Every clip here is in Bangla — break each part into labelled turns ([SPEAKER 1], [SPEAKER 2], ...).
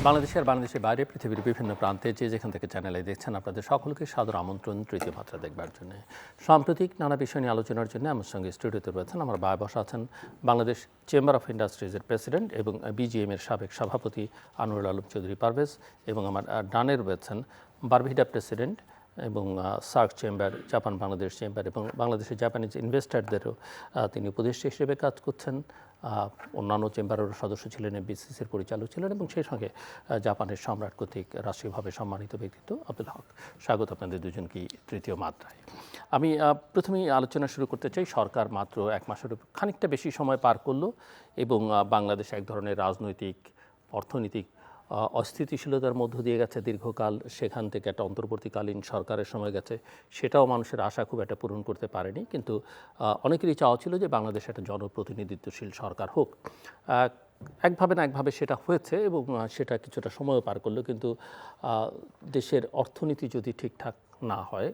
[SPEAKER 1] বাংলাদেশে আর বাংলাদেশের বাইরে পৃথিবীর বিভিন্ন প্রান্তে যে যেখান থেকে চ্যানেলে দেখছেন আপনাদের সকলকে সাদর আমন্ত্রণ তৃতীয় মাত্রা দেখবার জন্য। সাম্প্রতিক নানা বিষয় নিয়ে আলোচনার জন্য আমার সঙ্গে স্টুডিওতে রয়েছেন আমার বায় বসা আছেন বাংলাদেশ চেম্বার অফ ইন্ডাস্ট্রিজের প্রেসিডেন্ট এবং বিজিএম এর সাবেক সভাপতি আনোয়ারুল আলম চৌধুরী পারভেজ, এবং আমার ডানে রয়েছেন বারভিডা প্রেসিডেন্ট এবং SAARC chamber, Japan Bangladesh chamber এবং বাংলাদেশের জাপানিজ ইনভেস্টারদেরও তিনি উপদেষ্টা হিসেবে কাজ করছেন। অন্যান্য চেম্বারের সদস্য ছিলেন, বিসিসির পরিচালক ছিলেন এবং সেই সঙ্গে জাপানের সম্রাট কর্তৃক রাষ্ট্রীয়ভাবে সম্মানিত ব্যক্তিত্ব আব্দুল হক। স্বাগত আপনাদের দুজনকেই তৃতীয় মাত্রায়। আমি প্রথমেই আলোচনা শুরু করতে চাই। সরকার মাত্র এক মাসের খানিকটা বেশি সময় পার করলো এবং বাংলাদেশ এক ধরনের রাজনৈতিক অর্থনৈতিক অস্থিতিশীলতার মধ্য দিয়ে গেছে দীর্ঘকাল। সেখান থেকে একটা অন্তর্বর্তীকালীন সরকারের সময় গেছে, সেটাও মানুষের আশা খুব একটা পূরণ করতে পারেনি। কিন্তু অনেকেরই চাওয়া ছিল যে বাংলাদেশ একটা জনপ্রতিনিধিত্বশীল সরকার হোক। একভাবে না একভাবে সেটা হয়েছে এবং সেটা কিছুটা সময়ও পার করলো। কিন্তু দেশের অর্থনীতি যদি ঠিকঠাক না হয়,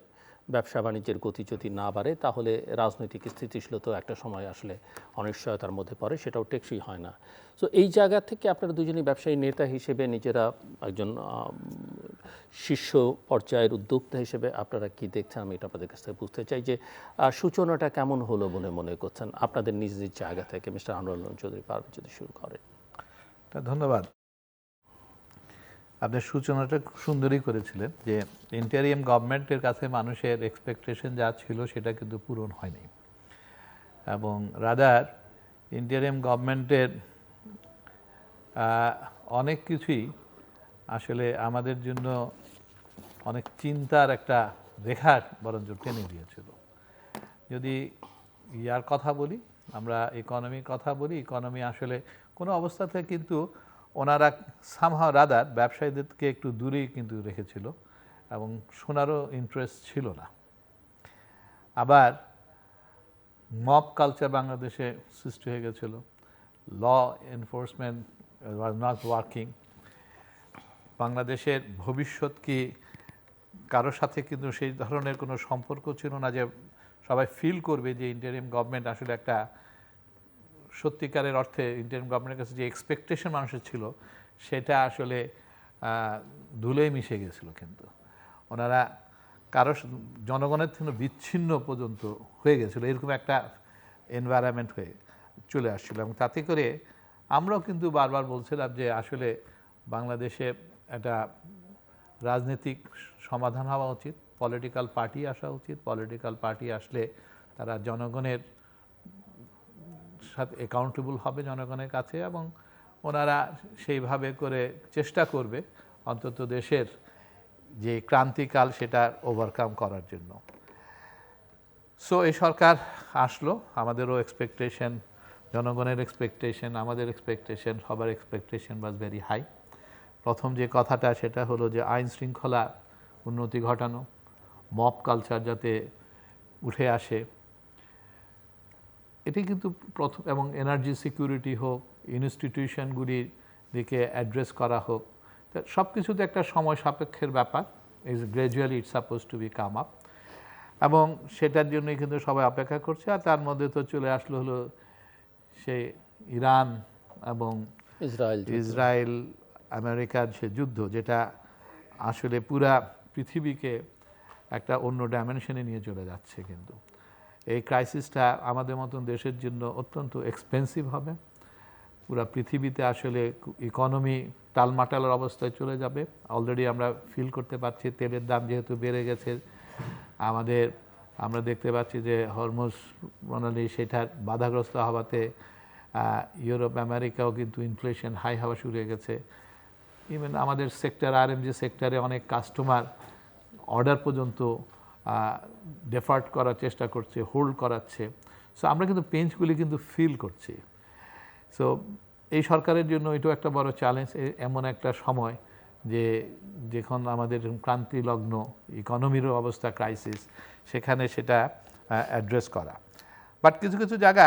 [SPEAKER 1] ব্যবসা বাণিজ্যের গতি যদি না বাড়ে, তাহলে রাজনৈতিক স্থিতিশীলতা একটা সময় আসলে অনিশ্চয়তার মধ্যে পড়ে, সেটাও টেকসই হয় না। সো এই জায়গা থেকে আপনারা দুজনই ব্যবসায়ী নেতা হিসেবে, নিজেরা একজন শীর্ষ পর্যায়ের উদ্যোক্তা হিসেবে আপনারা কি দেখছেন, আমি এটা আপনাদের কাছ থেকে বুঝতে চাই যে সূচনাটা কেমন হলো বলে মনে করছেন আপনাদের নিজ নিজ জায়গা থেকে। মিস্টার আনোয়ারুল আলম চৌধুরী পারভেজ যদি শুরু করেন।
[SPEAKER 2] ধন্যবাদ। আপনার সূচনাটা সুন্দরই করেছিলেন যে ইন্টারিয়াম গভর্নমেন্টের কাছে মানুষের এক্সপেকটেশন যা ছিল সেটা কিন্তু পূরণ হয়নি, এবং রাদার ইন্টারিয়াম গভর্নমেন্টের অনেক কিছুই আসলে আমাদের জন্য অনেক চিন্তার একটা রেখা বরঞ্চ টেনে দিয়েছিল। যদি ইয়ার কথা বলি, আমরা ইকোনমির কথা বলি, ইকোনমি আসলে কোনো অবস্থাতে কিন্তু ওনারা সামহাও রাদার ব্যবসায়ীদেরকে একটু দূরেই কিন্তু রেখেছিল এবং শোনারও ইন্টারেস্ট ছিল না। আবার মব কালচার বাংলাদেশে সৃষ্টি হয়ে গেছিল, law enforcement was not working. বাংলাদেশের ভবিষ্যৎ কি কারোর সাথে কিন্তু সেই ধরনের কোনো সম্পর্ক ছিল না যে সবাই ফিল করবে যে ইন্টারিয়াম গভর্নমেন্ট আসলে একটা সত্যিকারের অর্থে ইন্টারিয়াম গভর্নমেন্টের কাছে যে এক্সপেকটেশন মানুষের ছিল সেটা আসলে ধুলোয় মিশে গেছিল। কিন্তু ওনারা কারো জনগণের থেকে বিচ্ছিন্ন পর্যন্ত হয়ে গেছিলো, এরকম একটা এনভায়রনমেন্ট হয়ে চলে আসছিল। এবং তাতে করে আমরাও কিন্তু বারবার বলছিলাম যে আসলে বাংলাদেশে একটা রাজনৈতিক সমাধান হওয়া উচিত, পলিটিক্যাল পার্টি আসা উচিত। পলিটিক্যাল পার্টি আসলে তারা জনগণের সাথে অ্যাকাউন্টেবল হবে জনগণের কাছে, এবং ওনারা সেইভাবে করে চেষ্টা করবে অন্তত দেশের যে ক্রান্তিকাল সেটা ওভারকাম করার জন্য। সো এই সরকার আসলো, আমাদেরও এক্সপেকটেশন, জনগণের এক্সপেকটেশন, আমাদের এক্সপেকটেশন, সবার এক্সপেকটেশন ওয়াজ ভেরি হাই। প্রথম যে কথাটা সেটা হলো যে আইন শৃঙ্খলা উন্নতি ঘটানো, মব কালচার যাতে উঠে আসে, এটি কিন্তু প্রথম, এবং এনার্জি সিকিউরিটি হোক, ইনস্টিটিউশনগুলির দিকে অ্যাড্রেস করা হোক, সব কিছুতে একটা সময় সাপেক্ষের ব্যাপার। Is gradually it's suppose to be come up, এবং সেটার জন্যই কিন্তু সবাই অপেক্ষা করছে। আর তার মধ্যে তো চলে আসলো হলো সেই ইরান এবং ইসরায়েল আমেরিকার সে যুদ্ধ, যেটা আসলে পুরা পৃথিবীকে একটা অন্য ডাইমেনশনে নিয়ে চলে যাচ্ছে। কিন্তু এই ক্রাইসিসটা আমাদের মতন দেশের জন্য অত্যন্ত এক্সপেন্সিভ হবে। পুরা পৃথিবীতে আসলে ইকোনমি টালমাটালের অবস্থায় চলে যাবে। অলরেডি আমরা ফিল করতে পারছি, তেলের দাম যেহেতু বেড়ে গেছে, আমরা দেখতে পাচ্ছি যে হরমুজ প্রণালী সেটার বাধাগ্রস্ত হওয়াতে ইউরোপ আমেরিকাও কিন্তু ইনফ্লেশন হাই হওয়া শুরু হয়ে গেছে। ইভেন আমাদের সেক্টর আরএমজি সেক্টরে অনেক কাস্টমার অর্ডার পর্যন্ত ডেফার্ট করার চেষ্টা করছে, হোল্ড করাচ্ছে। সো আমরা কিন্তু পেঞ্চগুলি কিন্তু ফিল করছি। সো এই সরকারের জন্য এটাও একটা বড় চ্যালেঞ্জ, এমন একটা সময় যে যখন আমাদের ক্রান্তি লগ্ন ইকোনমিরও অবস্থা ক্রাইসিস, সেখানে সেটা অ্যাড্রেস করা। বাট কিছু কিছু জায়গা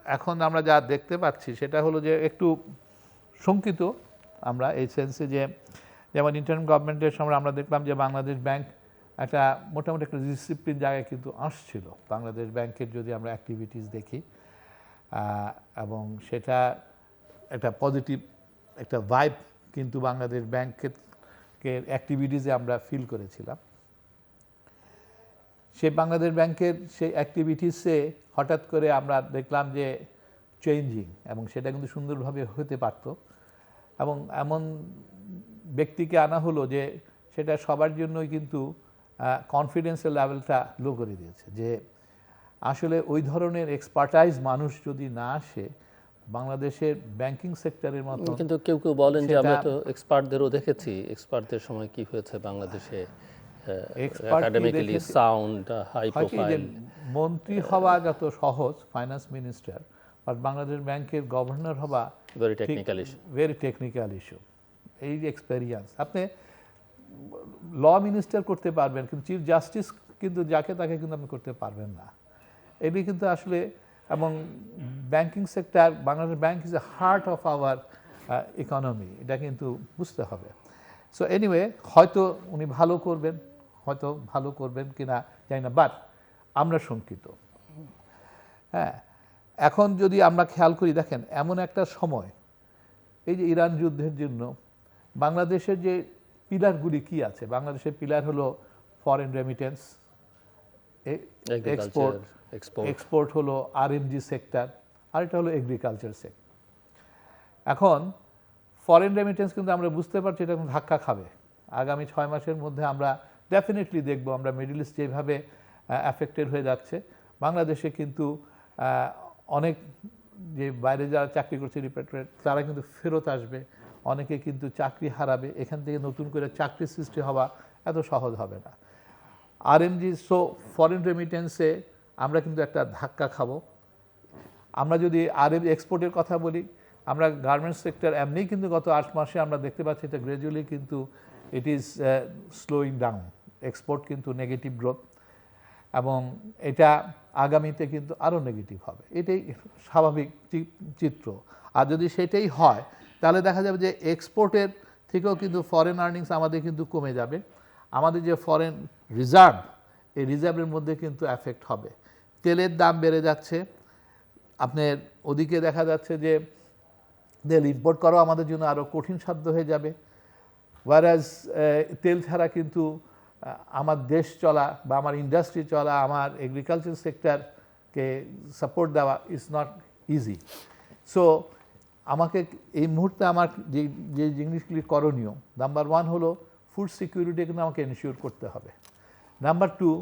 [SPEAKER 2] এখন আমরা যা দেখতে পাচ্ছি সেটা হলো যে একটু শঙ্কিত আমরা, এই সেন্সে যে যেমন ইন্টারিম গভর্নমেন্টের সময় আমরা দেখলাম যে বাংলাদেশ ব্যাংক একটা মোটামুটি একটা ডিসিপ্লিন জায়গায় কিন্তু আসছিল। বাংলাদেশ ব্যাংকের যদি আমরা অ্যাক্টিভিটিস দেখি, এবং সেটা একটা পজিটিভ একটা ভাইব কিন্তু বাংলাদেশ ব্যাংকের অ্যাক্টিভিটিসে আমরা ফিল করেছিলাম। সেই বাংলাদেশ ব্যাংকের সেই অ্যাক্টিভিটিসে হঠাৎ করে আমরা দেখলাম যে চেঞ্জিং, এবং সেটা কিন্তু সুন্দরভাবে হতে পারত, এবং এমন ব্যক্তিকে আনা হলো যে সেটা সবার জন্যই কিন্তু কনফিডেন্সের লেভেলটা লো করে দিয়েছে, যে আসলে ওই ধরনের এক্সপার্টাইজ মানুষ যদি না আসে বাংলাদেশের ব্যাংকিং সেক্টরের মতো।
[SPEAKER 1] কিন্তু কেউ কেউ বলেন যে আমরা তো এক্সপার্টদেরও দেখেছি, এক্সপার্টদের সময় কি হয়েছে বাংলাদেশে, একাডেমিক্যালি সাউন্ড, হাই প্রোফাইল।
[SPEAKER 2] মন্ত্রী হওয়া যত সহজ, ফাইন্যান্স মিনিস্টার, বাট বাংলাদেশ ব্যাংকের গভর্নর হওয়া
[SPEAKER 1] very technical issue,
[SPEAKER 2] very technical issue. এই এক্সপেরিয়েন্স আপনি ল মিনিস্টার করতে পারবেন, কিন্তু চিফ জাস্টিস কিন্তু যাকে তাকে কিন্তু আপনি করতে পারবেন না। এটি কিন্তু আসলে, এবং banking sector, Bangladesh bank is a heart of our economy, এটা কিন্তু বুঝতে হবে। সো এনিওয়ে, হয়তো উনি ভালো করবেন, হয়তো ভালো করবেন কিনা জানি না, বাট আমরা শঙ্কিত। হ্যাঁ, এখন যদি আমরা খেয়াল করি, দেখেন এমন একটা সময়, এই যে ইরান যুদ্ধের জন্য বাংলাদেশের যে পিলারগুলি কি আছে, বাংলাদেশের পিলার হলো ফরেন রেমিটেন্স, এক্সপোর্ট হলো আরএমজি সেক্টর, আর এটা হলো এগ্রিকালচার সেক্টর। এখন ফরেন রেমিটেন্স কিন্তু আমরা বুঝতে পারছি এটা ধাক্কা খাবে। আগামী 6 মাসের মধ্যে আমরা ডেফিনেটলি দেখব, আমরা মিডল ইস্ট যেভাবে অ্যাফেক্টেড হয়ে যাচ্ছে, বাংলাদেশে কিন্তু অনেক যে বাইরে যারা চাকরি করছে রিপেট্রেট, তারা কিন্তু ফেরত আসবে, অনেকে কিন্তু চাকরি হারাবে, এখান থেকে নতুন করে চাকরি সৃষ্টি হওয়া এত সহজ হবে না। আরএমজি, সো ফরেন রেমিটেন্সে আমরা কিন্তু একটা ধাক্কা খাবো। আমরা যদি আরএমজি এক্সপোর্টের কথা বলি, আমরা গার্মেন্টস সেক্টর এমনিই কিন্তু গত 8 মাসে আমরা দেখতে পাচ্ছি এটা গ্র্যাজুয়ালি কিন্তু it is slowing down, export কিন্তু নেগেটিভ গ্রোথ, এবং এটা আগামীতে কিন্তু আরও নেগেটিভ হবে, এটাই স্বাভাবিক চিত্র। আর যদি সেটাই হয় তাহলে দেখা যাবে যে এক্সপোর্টের থেকেও কিন্তু ফরেন আর্নিংস আমাদের কিন্তু কমে যাবে, আমাদের যে ফরেন রিজার্ভ, এই রিজার্ভের মধ্যে কিন্তু এফেক্ট হবে। তেলের দাম বেড়ে যাচ্ছে, আপনার ওদিকে দেখা যাচ্ছে যে তেল ইম্পোর্ট করাও আমাদের জন্য আরও কঠিন সাধ্য হয়ে যাবে। ওয়ারাজ তেল ছাড়া কিন্তু আমার দেশ চলা বা আমার ইন্ডাস্ট্রি চলা, আমার এগ্রিকালচার সেক্টরকে সাপোর্ট দেওয়া ইজ নট ইজি। সো আমাকে এই মুহূর্তে আমার যে জিনিসগুলি করণীয়, নাম্বার 1 হলো ফুড সিকিউরিটি কিন্তু আমাকে এনশিওর করতে হবে। নাম্বার 2,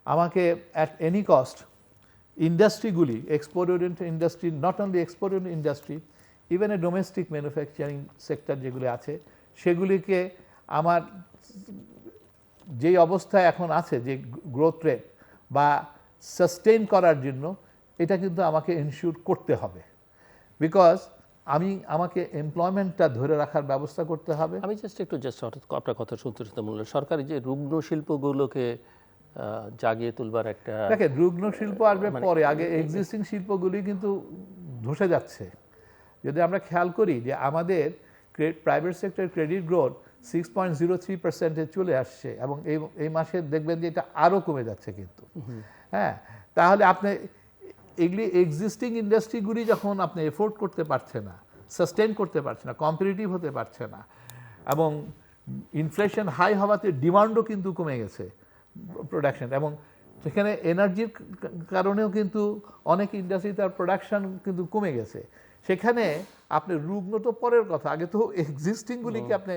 [SPEAKER 2] আমাকে অ্যাট এনি কস্ট ইন্ডাস্ট্রিগুলি, export oriented industry, not only export oriented industry, even a domestic manufacturing sector যেগুলি আছে, সেগুলিকে আমার যেই অবস্থায় এখন আছে, যে গ্রোথ রেট বা সাস্টেইন করার জন্য, এটা কিন্তু আমাকে এনশিওর করতে হবে, বিকজ আমাকে এমপ্লয়মেন্টটা ধরে রাখার ব্যবস্থা করতে হবে।
[SPEAKER 1] আমি একটু আপনার কথা শুনতে মূল্য সরকারি যে রুগ্ন শিল্পগুলোকে জাগিয়ে তুলবার একটা,
[SPEAKER 2] দেখেন রুগ্ন শিল্প আসবে পরে, আগে এক্সিস্টিং শিল্পগুলি কিন্তু ধসে যাচ্ছে। যদি আমরা খেয়াল করি যে আমাদের প্রাইভেট সেক্টর ক্রেডিট গ্রোথ 6.03% চলে আসছে, এবং এই মাসে দেখবেন যে এটা আরও কমে যাচ্ছে কিন্তু। হ্যাঁ, তাহলে আপনি এগুলি এক্সিস্টিং ইন্ডাস্ট্রিগুলি যখন আপনি এফোর্ড করতে পারছে না, সাস্টেন করতে পারছে না, কম্পিটিটিভ হতে পারছে না, এবং ইনফ্লেশন হাই হওয়াতে ডিমান্ডও কিন্তু কমে গেছে প্রোডাকশন, এবং সেখানে এনার্জির কারণেও কিন্তু অনেক ইন্ডাস্ট্রি তার প্রোডাকশন কিন্তু কমে গেছে। সেখানে আপনি রুগ্ন তো পরের কথা, আগে তো এক্সিস্টিংগুলিকে আপনি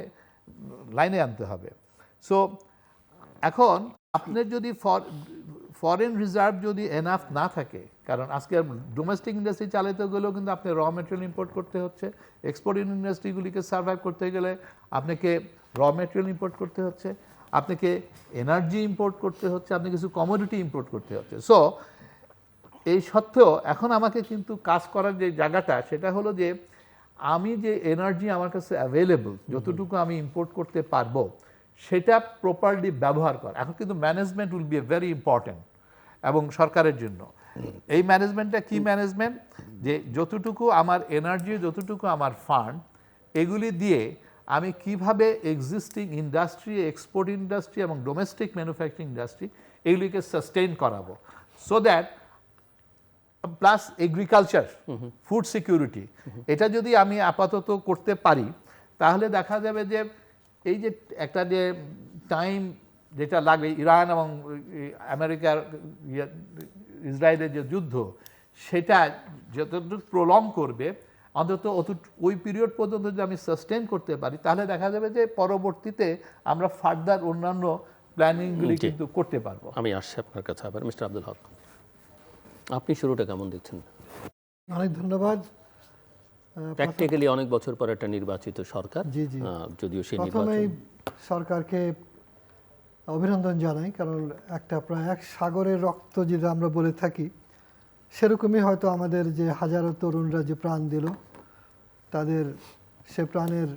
[SPEAKER 2] লাইনে আনতে হবে। সো এখন আপনার যদি ফরেন রিজার্ভ যদি এনাফ না থাকে, কারণ আজকে ডোমেস্টিক ইন্ডাস্ট্রি চালাতে গেলেও কিন্তু আপনি র মেটেরিয়াল ইম্পোর্ট করতে হচ্ছে, এক্সপোর্ট ইন্ডাস্ট্রিগুলিকে সার্ভাইভ করতে গেলে আপনাকে র মেটেরিয়াল ইম্পোর্ট করতে হচ্ছে, আপনাকে এনার্জি ইম্পোর্ট করতে হচ্ছে, আপনি কিছু কমোডিটি ইম্পোর্ট করতে হচ্ছে। সো এই সত্ত্বেও এখন আমাকে কিন্তু কাজ করার যে জায়গাটা, সেটা হলো যে আমি যে এনার্জি আমার কাছে অ্যাভেলেবল, যতটুকু আমি ইম্পোর্ট করতে পারবো, সেটা প্রপারলি ব্যবহার করা। এখন কিন্তু management will be very important, এবং সরকারের জন্য এই ম্যানেজমেন্টটা কি ম্যানেজমেন্ট, যে যতটুকু আমার এনার্জি, যতটুকু আমার ফান্ড, এগুলি দিয়ে আমি কিভাবে এক্সিস্টিং ইন্ডাস্ট্রি, এক্সপোর্ট ইন্ডাস্ট্রি এবং ডোমেস্টিক ম্যানুফ্যাকচারিং ইন্ডাস্ট্রি এগুলিকে সাস্টেইন করাবো, so that plus agriculture, food security, এটা যদি আমি আপাতত করতে পারি, তাহলে দেখা যাবে যে এই যে একটা যে টাইম যেটা লাগবে ইরান এবং আমেরিকার ইসরায়েলের যে যুদ্ধ, সেটা যতটুকু প্রলং করবে, অন্তত ওই পিরিয়ড পর্যন্ত যদি আমি সাস্টেন করতে পারি, তাহলে দেখা যাবে যে পরবর্তীতে আমরা ফার্দার অন্যান্য প্ল্যানিংগুলি কিন্তু করতে পারবো।
[SPEAKER 1] আমি আসছি আপনার কাছে আবার। মিস্টার আব্দুল হক, আপনি শুরুটা কেমন দেখছেন?
[SPEAKER 3] অনেক ধন্যবাদ।
[SPEAKER 1] প্র্যাকটিক্যালি অনেক বছর পর একটা নির্বাচিত সরকার,
[SPEAKER 3] জি জি,
[SPEAKER 1] যদিও সেই
[SPEAKER 3] প্রথমেই
[SPEAKER 1] নির্বাচন
[SPEAKER 3] সরকারকে অভিনন্দন জানাই, কারণ একটা প্রায় এক সাগরের রক্ত যেটা আমরা বলে থাকি, সেরকমই হয়তো আমাদের যে হাজারো তরুণরা যে প্রাণ দিল, তাদের সে প্রাণের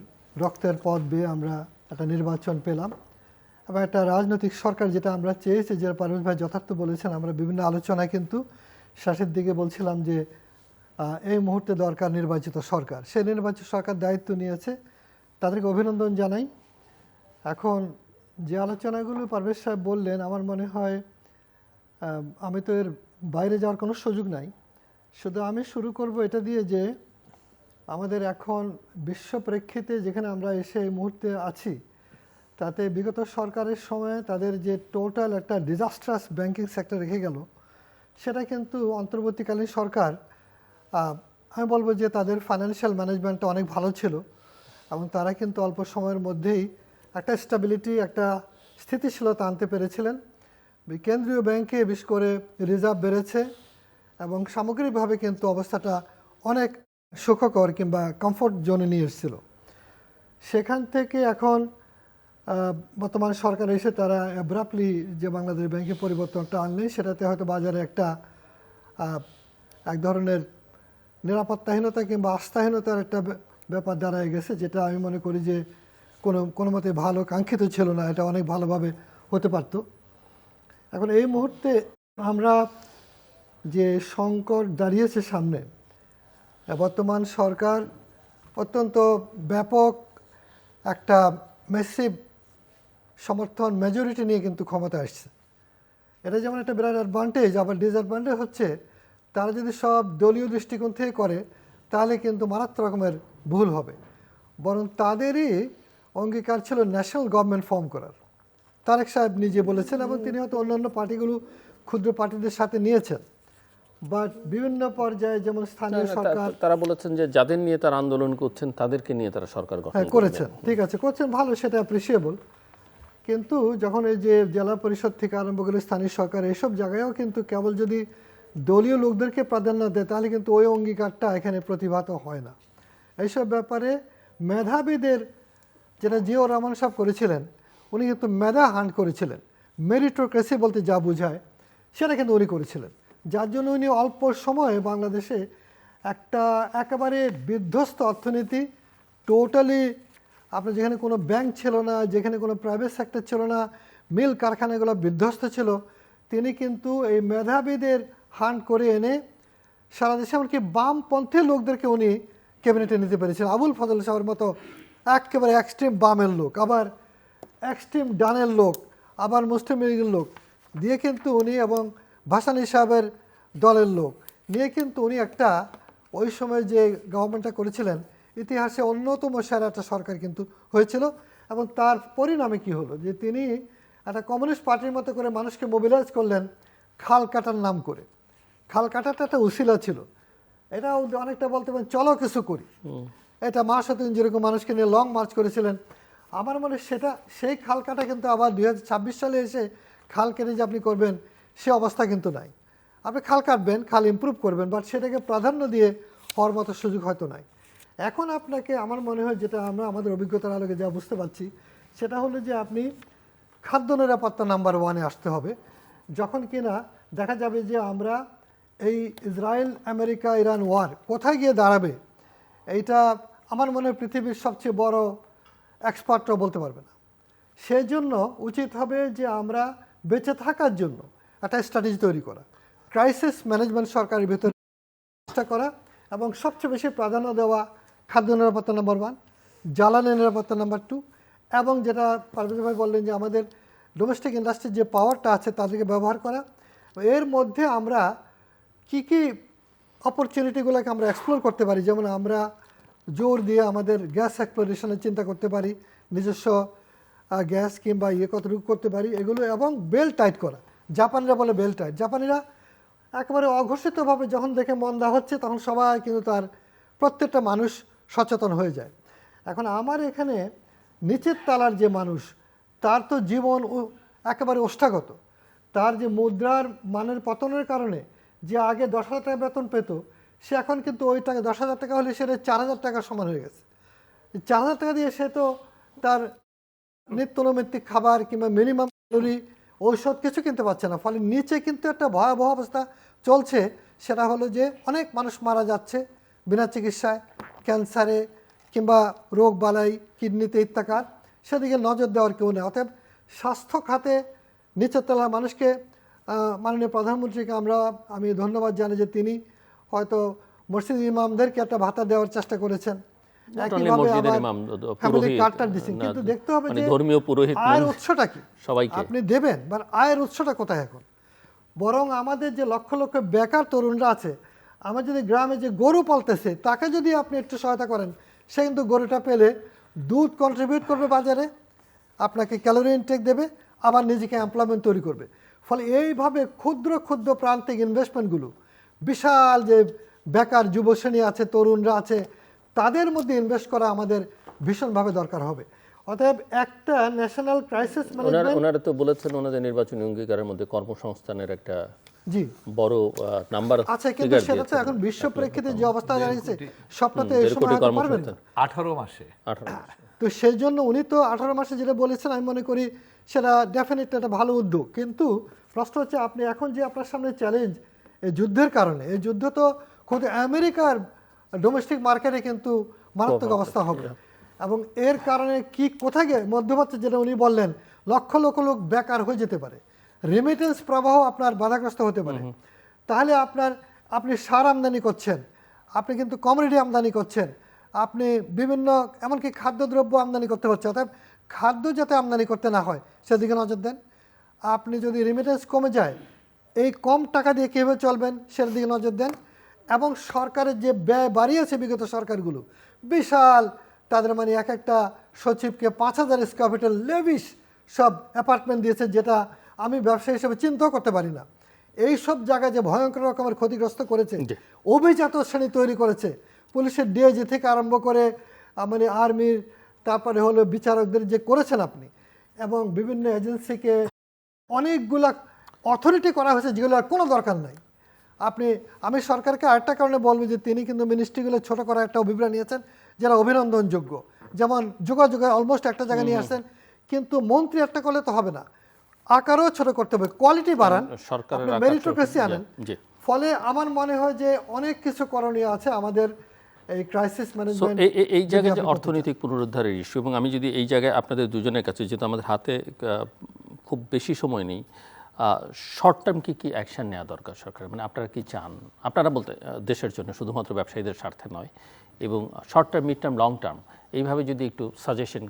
[SPEAKER 3] রক্তের পথ বেয়ে আমরা একটা নির্বাচন পেলাম এবং একটা রাজনৈতিক সরকার যেটা আমরা চেয়েছি, যেটা পারভেজ ভাই যথার্থ বলেছেন। আমরা বিভিন্ন আলোচনায় কিন্তু শেষের দিকে বলছিলাম যে এই মুহূর্তে দরকার নির্বাচিত সরকার। সেই নির্বাচিত সরকার দায়িত্ব নিয়েছে, তাদেরকে অভিনন্দন জানাই। এখন যে আলোচনাগুলো পারভেজ সাহেব বললেন, আমার মনে হয় আমি তো এর বাইরে যাওয়ার কোনো সুযোগ নাই। শুধু আমি শুরু করব এটা দিয়ে যে আমাদের এখন বিশ্ব প্রেক্ষিতে যেখানে আমরা এসে এই মুহূর্তে আছি, তাতে বিগত সরকারের সময় তাদের যে টোটাল একটা ডিজাস্ট্রাস ব্যাংকিং সেক্টর রেখে গেল, সেটা কিন্তু অন্তর্বর্তীকালীন সরকার, আমি বলবো যে তাদের ফাইন্যান্সিয়াল ম্যানেজমেন্টটা অনেক ভালো ছিল এবং তারা কিন্তু অল্প সময়ের মধ্যেই একটা স্টেবিলিটি, একটা স্থিতিশীলতা আনতে পেরেছিলেন। কেন্দ্রীয় ব্যাংকে বিশেষ করে রিজার্ভ বেড়েছে এবং সামগ্রিকভাবে কিন্তু অবস্থাটা অনেক সুখকর কিংবা কমফোর্ট জোনে নিয়ে এসেছিল। সেখান থেকে এখন বর্তমান সরকার এসে তারা অ্যাব্রাপ্টলি যে বাংলাদেশ ব্যাংকে পরিবর্তনটা আনলেন, সেটাতে হয়তো বাজারে একটা এক ধরনের নিরাপত্তাহীনতা কিংবা আস্থাহীনতার একটা ব্যাপার দাঁড়ায় গেছে, যেটা আমি মনে করি যে কোনো মতে ভালো কাঙ্ক্ষিত ছিল না, এটা অনেক ভালোভাবে হতে পারত। এখন এই মুহূর্তে আমরা যে সংকট দাঁড়িয়েছে সামনে, বর্তমান সরকার অত্যন্ত ব্যাপক একটা ম্যাসিভ সমর্থন মেজরিটি নিয়ে কিন্তু ক্ষমতা আসছে। এটা যেমন একটা বিরাট অ্যাডভান্টেজ, আবার ডিসঅ্যাডভান্টেজ হচ্ছে তারা যদি সব দলীয় দৃষ্টিকোণ থেকে করে, তাহলে কিন্তু মারাত্মক রকমের ভুল হবে। বরং তাদেরই অঙ্গীকার ছিল ন্যাশনাল গভর্নমেন্ট ফর্ম করার। তারেক সাহেব নিজে বলেছেন এবং তিনি হয়তো অন্যান্য পার্টিগুলো, ক্ষুদ্র পার্টিদের সাথে নিয়েছেন, বাট বিভিন্ন পর্যায়ে যেমন স্থানীয় সরকার,
[SPEAKER 1] তারা বলেছেন যে যাদের নিয়ে তারা আন্দোলন করছেন তাদেরকে নিয়ে তারা সরকার গঠন
[SPEAKER 3] করেছেন। ঠিক আছে, করছেন, ভালো, সেটা অ্যাপ্রিসিয়েবল। কিন্তু যখন এই যে জেলা পরিষদ থেকে আরম্ভ করে স্থানীয় সরকার, এইসব জায়গায়ও কিন্তু কেবল যদি দলীয় লোকদেরকে প্রাধান্য দেয়, তাহলে কিন্তু ওই অঙ্গীকারটা এখানে প্রতিভাত হয় না। এইসব ব্যাপারে মেধাবীদের, যেটা জিয়াউর রহমান সাহেব করেছিলেন, উনি কিন্তু মেধা হান্ট করেছিলেন। মেরিটোক্রেসি বলতে যা বোঝায় সেটা কিন্তু উনি করেছিলেন, যার জন্য উনি অল্প সময়ে বাংলাদেশে একটা একেবারে বিধ্বস্ত অর্থনীতি, টোটালি আপনার যেখানে কোনো ব্যাংক ছিল না, যেখানে কোনো প্রাইভেট সেক্টর ছিল না, মিল কারখানাগুলো বিধ্বস্ত ছিল, তিনি কিন্তু এই মেধাবীদের হান্ট করে এনে সারা দেশে এমনকি বামপন্থী লোকদেরকে উনি ক্যাবিনেটে নিতে পেরেছিলেন। আবুল ফজল সাহেবের মতো একেবারে এক্সট্রিম বামের লোক, আবার এক্সট্রিম ডানের লোক, আবার মুসলিম লীগের লোক দিয়ে কিন্তু উনি, এবং ভাসানী সাহেবের দলের লোক নিয়ে কিন্তু উনি একটা ওই সময় যে গভর্নমেন্টটা করেছিলেন, ইতিহাসে অন্যতম সেরা একটা সরকার কিন্তু হয়েছিল। এবং তার পরিণামে কি হলো, যে তিনি একটা কমিউনিস্ট পার্টির মতো করে মানুষকে মোবিলাইজ করলেন খাল কাটার নাম করে। খাল কাটাটা একটা উশিলা ছিল, এটা অনেকটা বলতে পারেন চলো কিছু করি। এটা মাসুদ্দিন যেরকম মানুষকে নিয়ে লং মার্চ করেছিলেন, আমার মনে সেটা সেই খাল কাটা কিন্তু আবার 2026 সালে এসে খাল কেটে যে আপনি করবেন সে অবস্থা কিন্তু নাই। আপনি খাল কাটবেন, খাল ইমপ্রুভ করবেন, বাট সেটাকে প্রাধান্য দিয়ে হওয়ার মতো সুযোগ হয়তো নাই। এখন আপনাকে, আমার মনে হয় যেটা আমরা আমাদের অভিজ্ঞতার আলোকে যা বুঝতে পারছি, সেটা হলো যে আপনি খাদ্য নিরাপত্তা নাম্বার 1-এ আসতে হবে। যখন কিনা দেখা যাবে যে আমরা এই ইসরায়েল আমেরিকা ইরান ওয়ার কোথায় গিয়ে দাঁড়াবে, এইটা আমার মনে হয় পৃথিবীর সবচেয়ে বড় এক্সপার্টরাও বলতে পারবে না। সেই জন্য উচিত হবে যে আমরা বেঁচে থাকার জন্য একটা স্ট্র্যাটেজি তৈরি করা, ক্রাইসিস ম্যানেজমেন্ট সরকারের ভিতরে চেষ্টা করা, এবং সবচেয়ে বেশি প্রাধান্য দেওয়া খাদ্য নিরাপত্তা নাম্বার 1, জ্বালানি নিরাপত্তা নাম্বার 2, এবং যেটা পারভেজ ভাই বললেন যে আমাদের ডোমেস্টিক ইন্ডাস্ট্রির যে পাওয়ারটা আছে তাদেরকে ব্যবহার করা। এর মধ্যে আমরা কি কি অপরচুনিটিগুলোকে আমরা এক্সপ্লোর করতে পারি, যেমন আমরা জোর দিয়ে আমাদের গ্যাস এক্সপ্লোরেশনের চিন্তা করতে পারি, নিজস্ব গ্যাস কিংবা কতটুকু করতে পারি এগুলো, এবং বেল টাইট করা। জাপানিরা বলে বেল টাইট। জাপানিরা একেবারে অঘোষিতভাবে যখন দেখে মন্দা হচ্ছে তখন সবাই কিন্তু তার প্রত্যেকটা মানুষ সচেতন হয়ে যায়। এখন আমার এখানে নিচের তলার যে মানুষ, তার তো জীবন একেবারে ওষ্ঠাগত। তার যে মুদ্রার মানের পতনের কারণে যে আগে 10,000 টাকা বেতন পেত, সে এখন কিন্তু ওই টাকা 10,000 টাকা হলে সেটা 4,000 টাকার সমান হয়ে গেছে। 4,000 টাকা দিয়ে সে তো তার নিত্য নৈমিত্তিক খাবার কিংবা মিনিমাম ক্যালোরি ঔষধ কিছু কিনতে পারছে না। ফলে নিচে কিন্তু একটা ভয়াবহ অবস্থা চলছে। সেটা হলো যে অনেক মানুষ মারা যাচ্ছে বিনা চিকিৎসায়, ক্যান্সারে কিংবা রোগ বালাই, কিডনিতে ইত্যাকার। সেদিকে নজর দেওয়ার কেউ নেই। অতএব স্বাস্থ্য খাতে নিচের তলার মানুষকে মাননীয় প্রধানমন্ত্রীকে আমি ধন্যবাদ জানাই যে তিনি হয়তো মসজিদ ইমামদেরকে একটা ভাতা দেওয়ার চেষ্টা করেছেন। একইভাবে আবার ফ্যামিলি কার্ডটা দিচ্ছেন। কিন্তু দেখতে হবে যে
[SPEAKER 1] ধর্মীয় পুরোহিত
[SPEAKER 3] আয়ের উৎসটা কি
[SPEAKER 1] সবাইকে
[SPEAKER 3] আপনি দেবেন, বা আয়ের উৎসটা কোথায় এখন। বরং আমাদের যে লক্ষ লক্ষ বেকার তরুণরা আছে, আমার যদি গ্রামে যে গরু পালতেছে তাকে যদি আপনি একটু সহায়তা করেন, সে কিন্তু গরুটা পেলে দুধ কন্ট্রিবিউট করবে বাজারে, আপনাকে ক্যালোরি ইনটেক দেবে, আবার নিজেকে এমপ্লয়মেন্ট তৈরি করবে। ফলে এইভাবে ক্ষুদ্র ক্ষুদ্র প্রান্তিক ইনভেস্টমেন্টগুলো, বিশাল যে বেকার যুবশ্রেণী আছে, তরুণরা আছে, তাদের মধ্যে ইনভেস্ট করা আমাদের ভীষণভাবে দরকার হবে। অতএব একটা ন্যাশনাল ক্রাইসিস ম্যানেজমেন্ট,
[SPEAKER 1] ওনারা তো বলেছেন ওনাদের নির্বাচনী অঙ্গীকারের মধ্যে কর্মসংস্থানের একটা
[SPEAKER 3] জি
[SPEAKER 1] বড় নাম্বার
[SPEAKER 3] আচ্ছা, কিন্তু সেটা তো এখন বিশ্ব প্রেক্ষিতে যে অবস্থা দাঁড়িয়েছে, স্বপ্নতে এই সময় হয়তো পারবেন না।
[SPEAKER 2] 18 মাসে
[SPEAKER 3] তো সেই জন্য উনি তো 18 মাসে যেটা বলেছেন, আমি মনে করি সেটা ডেফিনেটলি একটা ভালো উদ্যোগ। কিন্তু প্রশ্ন হচ্ছে, আপনি এখন যে আপনার সামনে চ্যালেঞ্জ এই যুদ্ধের কারণে, এই যুদ্ধ তো খুব আমেরিকার ডোমেস্টিক মার্কেটে কিন্তু মারাত্মক অবস্থা হবে, এবং এর কারণে কি কোথায় গিয়ে মধ্যপ্রাচ্যে, যেটা উনি বললেন, লক্ষ লক্ষ লোক বেকার হয়ে যেতে পারে, রেমিটেন্স প্রবাহ আপনার বাধাগ্রস্ত হতে পারে। তাহলে আপনি সার আমদানি করছেন, আপনি কিন্তু কমোডিটি আমদানি করছেন, আপনি বিভিন্ন এমনকি খাদ্যদ্রব্য আমদানি করতে হচ্ছে। অর্থাৎ খাদ্য যাতে আমদানি করতে না হয় সেদিকে নজর দেন। আপনি যদি রেমিটেন্স কমে যায়, এই কম টাকা দিয়ে কীভাবে চলবেন সেটার দিকে নজর দেন। এবং সরকারের যে ব্যয় বাড়িয়েছে বিগত সরকারগুলো, বিশাল, তাদের মানে এক একটা সচিবকে 5,000 স্কয়ার ফিটের লেভিশ সব অ্যাপার্টমেন্ট দিয়েছে, যেটা আমি ব্যবসা হিসেবে চিন্তাও করতে পারি না। এই সব জায়গায় যে ভয়ঙ্কর রকমের ক্ষতিগ্রস্ত করেছে, অভিজাত শ্রেণী তৈরি করেছে, পুলিশের ডিআইজি থেকে আরম্ভ করে মানে আর্মির, তারপরে হলো বিচারকদের যে করেছেন আপনি, এবং বিভিন্ন এজেন্সিকে অনেকগুলা অথরিটি করা হয়েছে যেগুলোর কোনো দরকার নাই। আমি সরকারকে আরেকটা কারণে বলবো যে তিনি কিন্তু মিনিস্ট্রিগুলো ছোট করার একটা অভিপ্রায় নিয়েছেন, যারা অভিনন্দনযোগ্য। যেমন যোগাযোগের অলমোস্ট একটা জায়গায় নিয়ে আসছেন, কিন্তু মন্ত্রী একটা করলে তো হবে না, আকারও ছোট করতে হবে, কোয়ালিটি বাড়ান, মেরিটোক্রেসি আনেন। ফলে আমার মনে হয় যে অনেক কিছু করণীয় আছে আমাদের এই ক্রাইসিস ম্যানেজমেন্ট।
[SPEAKER 1] এই জায়গায় যে অর্থনৈতিক পুনরুদ্ধারের ইস্যু, এবং আমি যদি এই জায়গায় আপনাদের দুজনের কাছে, যেহেতু আমাদের হাতে খুব বেশি সময় নেই, শর্ট টার্ম কি অ্যাকশন নেওয়া দরকার সরকার, মানে আপনারা কি চান, আপনারা বলতে দেশের জন্য, শুধুমাত্র ব্যবসায়ীদের স্বার্থে নয়, এবং short term, mid term, long term, এইভাবে যদি একটু সাজেশন,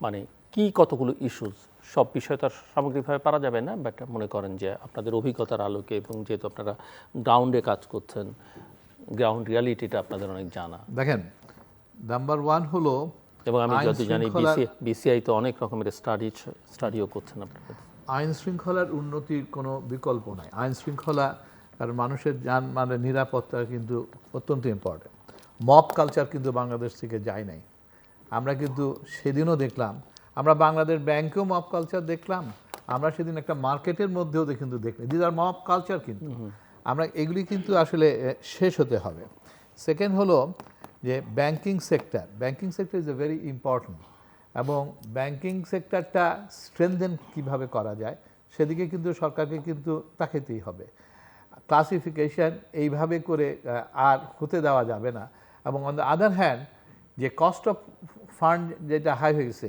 [SPEAKER 1] মানে কি কতগুলো ইস্যুস, সব বিষয় তো আর সামগ্রিকভাবে পারা যাবে না, বাট মনে করেন যে আপনাদের অভিজ্ঞতার আলোকে, এবং যেহেতু আপনারা গ্রাউন্ডে কাজ করছেন, গ্রাউন্ড রিয়ালিটিটা আপনাদের অনেক জানা।
[SPEAKER 2] দেখেন, নাম্বার 1 হলো,
[SPEAKER 1] এবং আমি যত জানি বিসিআই তো অনেক রকমের স্টাডিও করছেন আপনারা।
[SPEAKER 2] আইন শৃঙ্খলার উন্নতির কোনো বিকল্প নাই। আইন শৃঙ্খলা আর মানুষের মানে নিরাপত্তা কিন্তু অত্যন্ত ইম্পর্টেন্ট। মব কালচার কিন্তু বাংলাদেশ থেকে যায় নাই। আমরা কিন্তু সেদিনও দেখলাম, আমরা বাংলাদেশ ব্যাংকেও মব কালচার দেখলাম, আমরা সেদিন একটা মার্কেটের মধ্যেও কিন্তু দেখলাম। This are mob culture. কিন্তু আমরা এগুলি কিন্তু আসলে শেষ হতে হবে। সেকেন্ড হলো যে banking sector is a very important, এবং ব্যাংকিং সেক্টরটা স্ট্রেনথেন কীভাবে করা যায় সেদিকে কিন্তু সরকারকে কিন্তু তাকাতেই হবে। ক্লাসিফিকেশন এইভাবে করে আর হতে দেওয়া যাবে না। এবং অন দ্য আদার হ্যান্ড, যে কস্ট অফ ফান্ড যেটা হাই হয়েছে,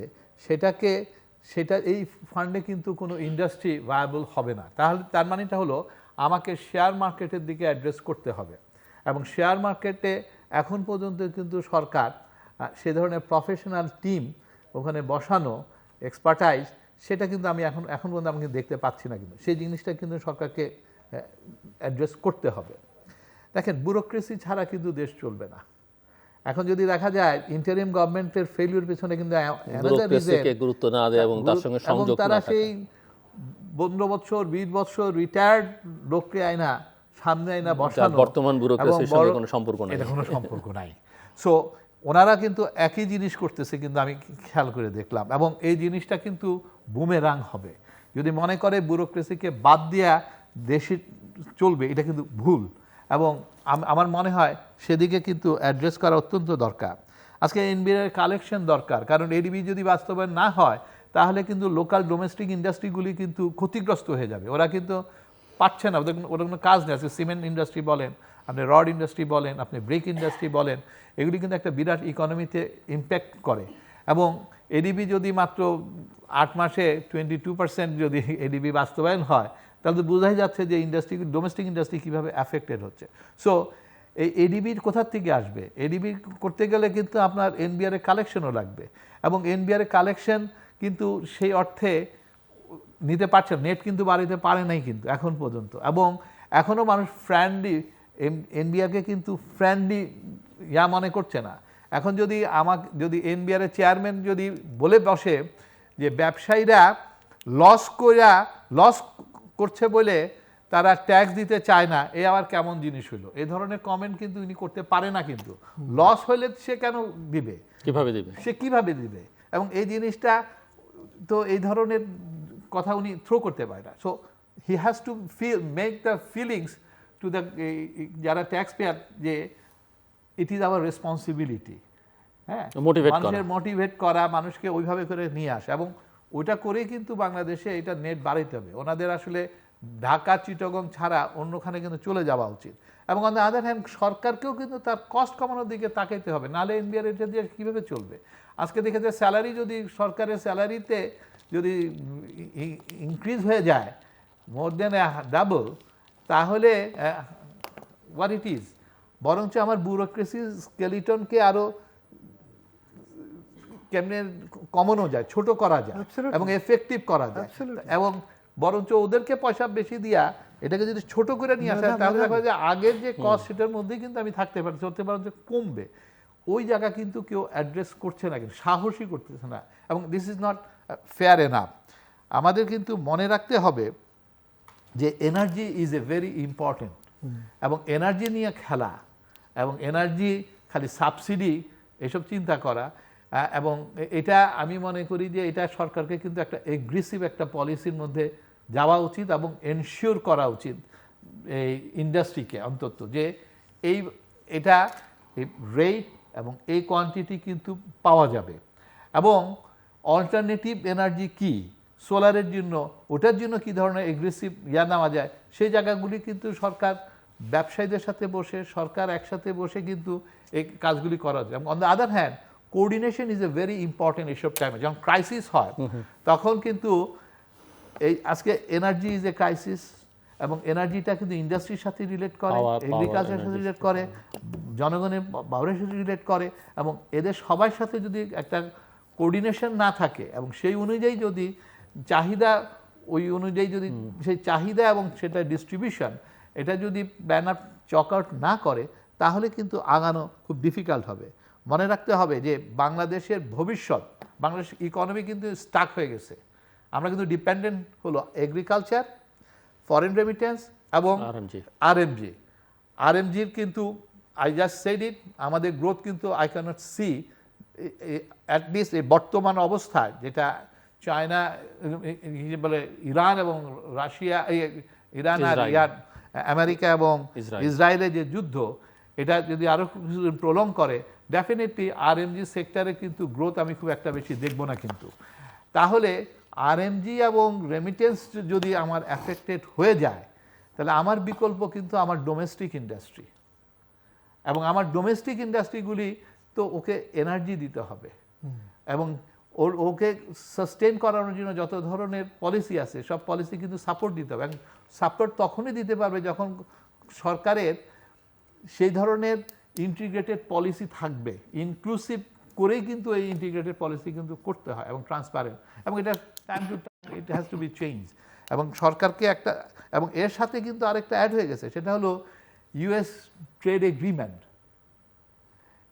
[SPEAKER 2] সেটা এই ফান্ডে কিন্তু কোনো ইন্ডাস্ট্রি ভায়াবল হবে না। তাহলে তার মানেটা হলো আমাকে শেয়ার মার্কেটের দিকে অ্যাড্রেস করতে হবে, এবং শেয়ার মার্কেটে এখন পর্যন্ত কিন্তু সরকার সে ধরনের প্রফেশনাল টিম ওখানে বসানো, এক্সপার্টাইজ, সেটা কিন্তু আমি এখন পর্যন্ত আমি দেখতে পাচ্ছি না। কিন্তু সেই জিনিসটা কিন্তু সরকারকে অ্যাড্রেস করতে হবে। দেখেন, ব্যুরোক্রেসি ছাড়া কিন্তু দেশ চলবে না, এখন যদি দেখা যায় ইন্টারিম গভর্নমেন্টের ফেলিউর পেছনে কিন্তু
[SPEAKER 1] ব্যুরোক্রেসিকে গুরুত্ব না দেয় এবং তার সঙ্গে
[SPEAKER 2] এবং
[SPEAKER 1] সংযোগ
[SPEAKER 2] তারা
[SPEAKER 1] না
[SPEAKER 2] সেই
[SPEAKER 1] থাকে।
[SPEAKER 2] 15 বছর 20 বছর রিটায়ার্ড লোককে আয়না সামনে আয়না
[SPEAKER 1] যার
[SPEAKER 2] বসানো
[SPEAKER 1] বর্তমান ব্যুরোক্রেসির সঙ্গে কোনো সম্পর্ক নেই।
[SPEAKER 2] এটা কোনো সম্পর্ক নাই। সো ওনারা কিন্তু একই জিনিস করতেছে, কিন্তু আমি খেয়াল করে দেখলাম, এবং এই জিনিসটা কিন্তু বুমেরাং হবে। যদি মনে করে ব্যুরোক্রেসিকে বাদ দিয়া দেশে চলবে, এটা কিন্তু ভুল। এবং আমার মনে হয় সেদিকে কিন্তু অ্যাড্রেস করা অত্যন্ত দরকার। আজকে এনবিআর কালেকশন দরকার, কারণ এডিবি যদি বাস্তবায়ন না হয় তাহলে কিন্তু লোকাল ডোমেস্টিক ইন্ডাস্ট্রিগুলি কিন্তু ক্ষতিগ্রস্ত হয়ে যাবে। ওরা কিন্তু পারছে না, ওদের কোনো কাজ নেই। আজকে সিমেন্ট ইন্ডাস্ট্রি বলেন, আপনি রড ইন্ডাস্ট্রি বলেন, আপনি ব্রিক ইন্ডাস্ট্রি বলেন, এগুলি কিন্তু একটা বিরাট ইকোনমিতে ইম্প্যাক্ট করে। এবং এডিবি যদি মাত্র 8 মাসে 22% যদি এডিবি বাস্তবায়ন হয়, তাহলে তো বোঝাই যাচ্ছে যে ইন্ডাস্ট্রি, ডোমেস্টিক ইন্ডাস্ট্রি কীভাবে অ্যাফেক্টেড হচ্ছে। সো এই এডিবির কোথার থেকে আসবে? এডিবি করতে গেলে কিন্তু আপনার এনবিআর কালেকশনও লাগবে, এবং এনবিআর কালেকশন কিন্তু সেই অর্থে নিতে পারছে, নেট কিন্তু বাড়িতে পারে নাই কিন্তু এখন পর্যন্ত। এবং এখনও মানুষ ফ্রেন্ডলি এনবিআরকে কিন্তু ফ্রেন্ডলি মনে করছে না। এখন যদি এনবিআরের চেয়ারম্যান যদি বলে বসে যে ব্যবসায়ীরা লস করছে বলে তারা ট্যাক্স দিতে চায় না, এ আবার কেমন জিনিস হলো? এই ধরনের কমেন্ট কিন্তু উনি করতে পারে না। কিন্তু লস হলে সে কেন দিবে,
[SPEAKER 1] কিভাবে দিবে,
[SPEAKER 2] সে কিভাবে দিবে? এবং এই জিনিসটা তো এই ধরনের কথা উনি থ্রো করতে পারে না। So he has to make the feelings to the যারা ট্যাক্স পেয়ার, যে ইট ইজ আওয়ার রেসপন্সিবিলিটি। হ্যাঁ, মানুষের মোটিভেট করা, মানুষকে ওইভাবে করে নিয়ে আসা, এবং ওইটা করেই কিন্তু বাংলাদেশে এটা নেট বাড়াইতে হবে। ওনাদের আসলে ঢাকা চিটাগং ছাড়া অন্যখানে কিন্তু চলে যাওয়া উচিত। এবং অন দ্য আদার হ্যান্ড সরকারকেও কিন্তু তার কস্ট কমানোর দিকে তাকাইতে হবে, নাহলে এনবিআর এটা দিয়ে কীভাবে চলবে? আজকে দেখে যে স্যালারি যদি সরকারের স্যালারিতে যদি ইনক্রিজ হয়ে যায় মোর দেন ডাবল, তাহলে হোয়াট ইট ইজ, বরঞ্চ আমার ব্যুরোক্রেসি স্কেলিটনকে আরও কেমনে কমানো যায়, ছোট করা যায়, এবং এফেক্টিভ করা যায়, এবং বরঞ্চ ওদেরকে পয়সা বেশি দিয়া এটাকে যদি ছোট করে নিয়ে আসা, তাহলে দেখা যায় যে আগের যে কস্ট সেটার মধ্যেই কিন্তু আমি থাকতে পারি, চলতে বরঞ্চ কমবে। ওই জায়গা কিন্তু কেউ অ্যাড্রেস করছে না, কিন্তু সাহসী করতেছে না, এবং this is not fair enough. আমাদের কিন্তু মনে রাখতে হবে যে energy is a very important, এবং এনার্জি নিয়ে খেলা, এবং এনার্জি খালি সাবসিডি এসব চিন্তা করা, এবং এটা আমি মনে করি যে এটা সরকারকে কিন্তু একটা এগ্রেসিভ একটা পলিসির মধ্যে যাওয়া উচিত, এবং এনশিওর করা উচিত এই ইন্ডাস্ট্রিকে অন্তত, যে এটা রেট এবং এই কোয়ান্টিটি কিন্তু পাওয়া যাবে। এবং অল্টারনেটিভ এনার্জি কি, সোলারের জন্য, ওটার জন্য কী ধরনের এগ্রেসিভ নেওয়া যায়, সেই জায়গাগুলি কিন্তু সরকার ব্যবসায়ীদের সাথে বসে, সরকার একসাথে বসে কিন্তু এই কাজগুলি করা যায়। এবং on the other hand coordination is a very important. এইসব টাইমে যখন ক্রাইসিস হয় তখন কিন্তু এই আজকে এনার্জি ইজ এ ক্রাইসিস, এবং এনার্জিটা কিন্তু ইন্ডাস্ট্রির সাথে রিলেট করে, এগ্রিকালচারের সাথে রিলেট করে, জনগণের পাওয়ারের সাথে রিলেট করে, এবং এদের সবার সাথে যদি একটা কোঅর্ডিনেশন না থাকে, এবং সেই অনুযায়ী যদি চাহিদা, ওই অনুযায়ী যদি সেই চাহিদা এবং সেটা ডিস্ট্রিবিউশন, এটা যদি ব্যানার চক আউট না করে, তাহলে কিন্তু আগানো খুব ডিফিকাল্ট হবে। মনে রাখতে হবে যে বাংলাদেশের ভবিষ্যৎ, বাংলাদেশ ইকোনমি কিন্তু স্টাক হয়ে গেছে। আমরা কিন্তু ডিপেন্ডেন্ট হলো এগ্রিকালচার, ফরেন রেমিটেন্স এবং আরএমজির কিন্তু আই জাস্ট সেড ইট, আমাদের গ্রোথ কিন্তু আই ক্যানট সি অ্যাটলিস্ট এই বর্তমান অবস্থায়, যেটা চায়না বলে ইরান এবং রাশিয়া, ইরান আর আমেরিকা এবং ইসরায়েলের যে যুদ্ধ, এটা যদি আরও কিছুদিন প্রলং করে, ডেফিনেটলি আরএমজি সেক্টরে কিন্তু গ্রোথ আমি খুব একটা বেশি দেখব না। কিন্তু তাহলে আরএমজি এবং রেমিটেন্স যদি আমার অ্যাফেক্টেড হয়ে যায়, তাহলে আমার বিকল্প কিন্তু আমার ডোমেস্টিক ইন্ডাস্ট্রি, এবং আমার ডোমেস্টিক ইন্ডাস্ট্রিগুলি তো ওকে এনার্জি দিতে হবে, এবং ওকে সাস্টেন করানোর জন্য যত ধরনের পলিসি আছে সব পলিসি কিন্তু সাপোর্ট দিতে হবে। এবং সাপোর্ট তখনই দিতে পারবে যখন সরকারের সেই ধরনের ইন্টিগ্রেটেড পলিসি থাকবে, ইনক্লুসিভ করেই কিন্তু এই ইন্টিগ্রেটেড পলিসি কিন্তু করতে হয়, এবং ট্রান্সপারেন্ট, এবং এটা time to time it has to be change. এবং সরকারকে একটা, এবং এর সাথে কিন্তু আরেকটা অ্যাড হয়ে গেছে, সেটা হলো ইউএস ট্রেড এগ্রিমেন্ট।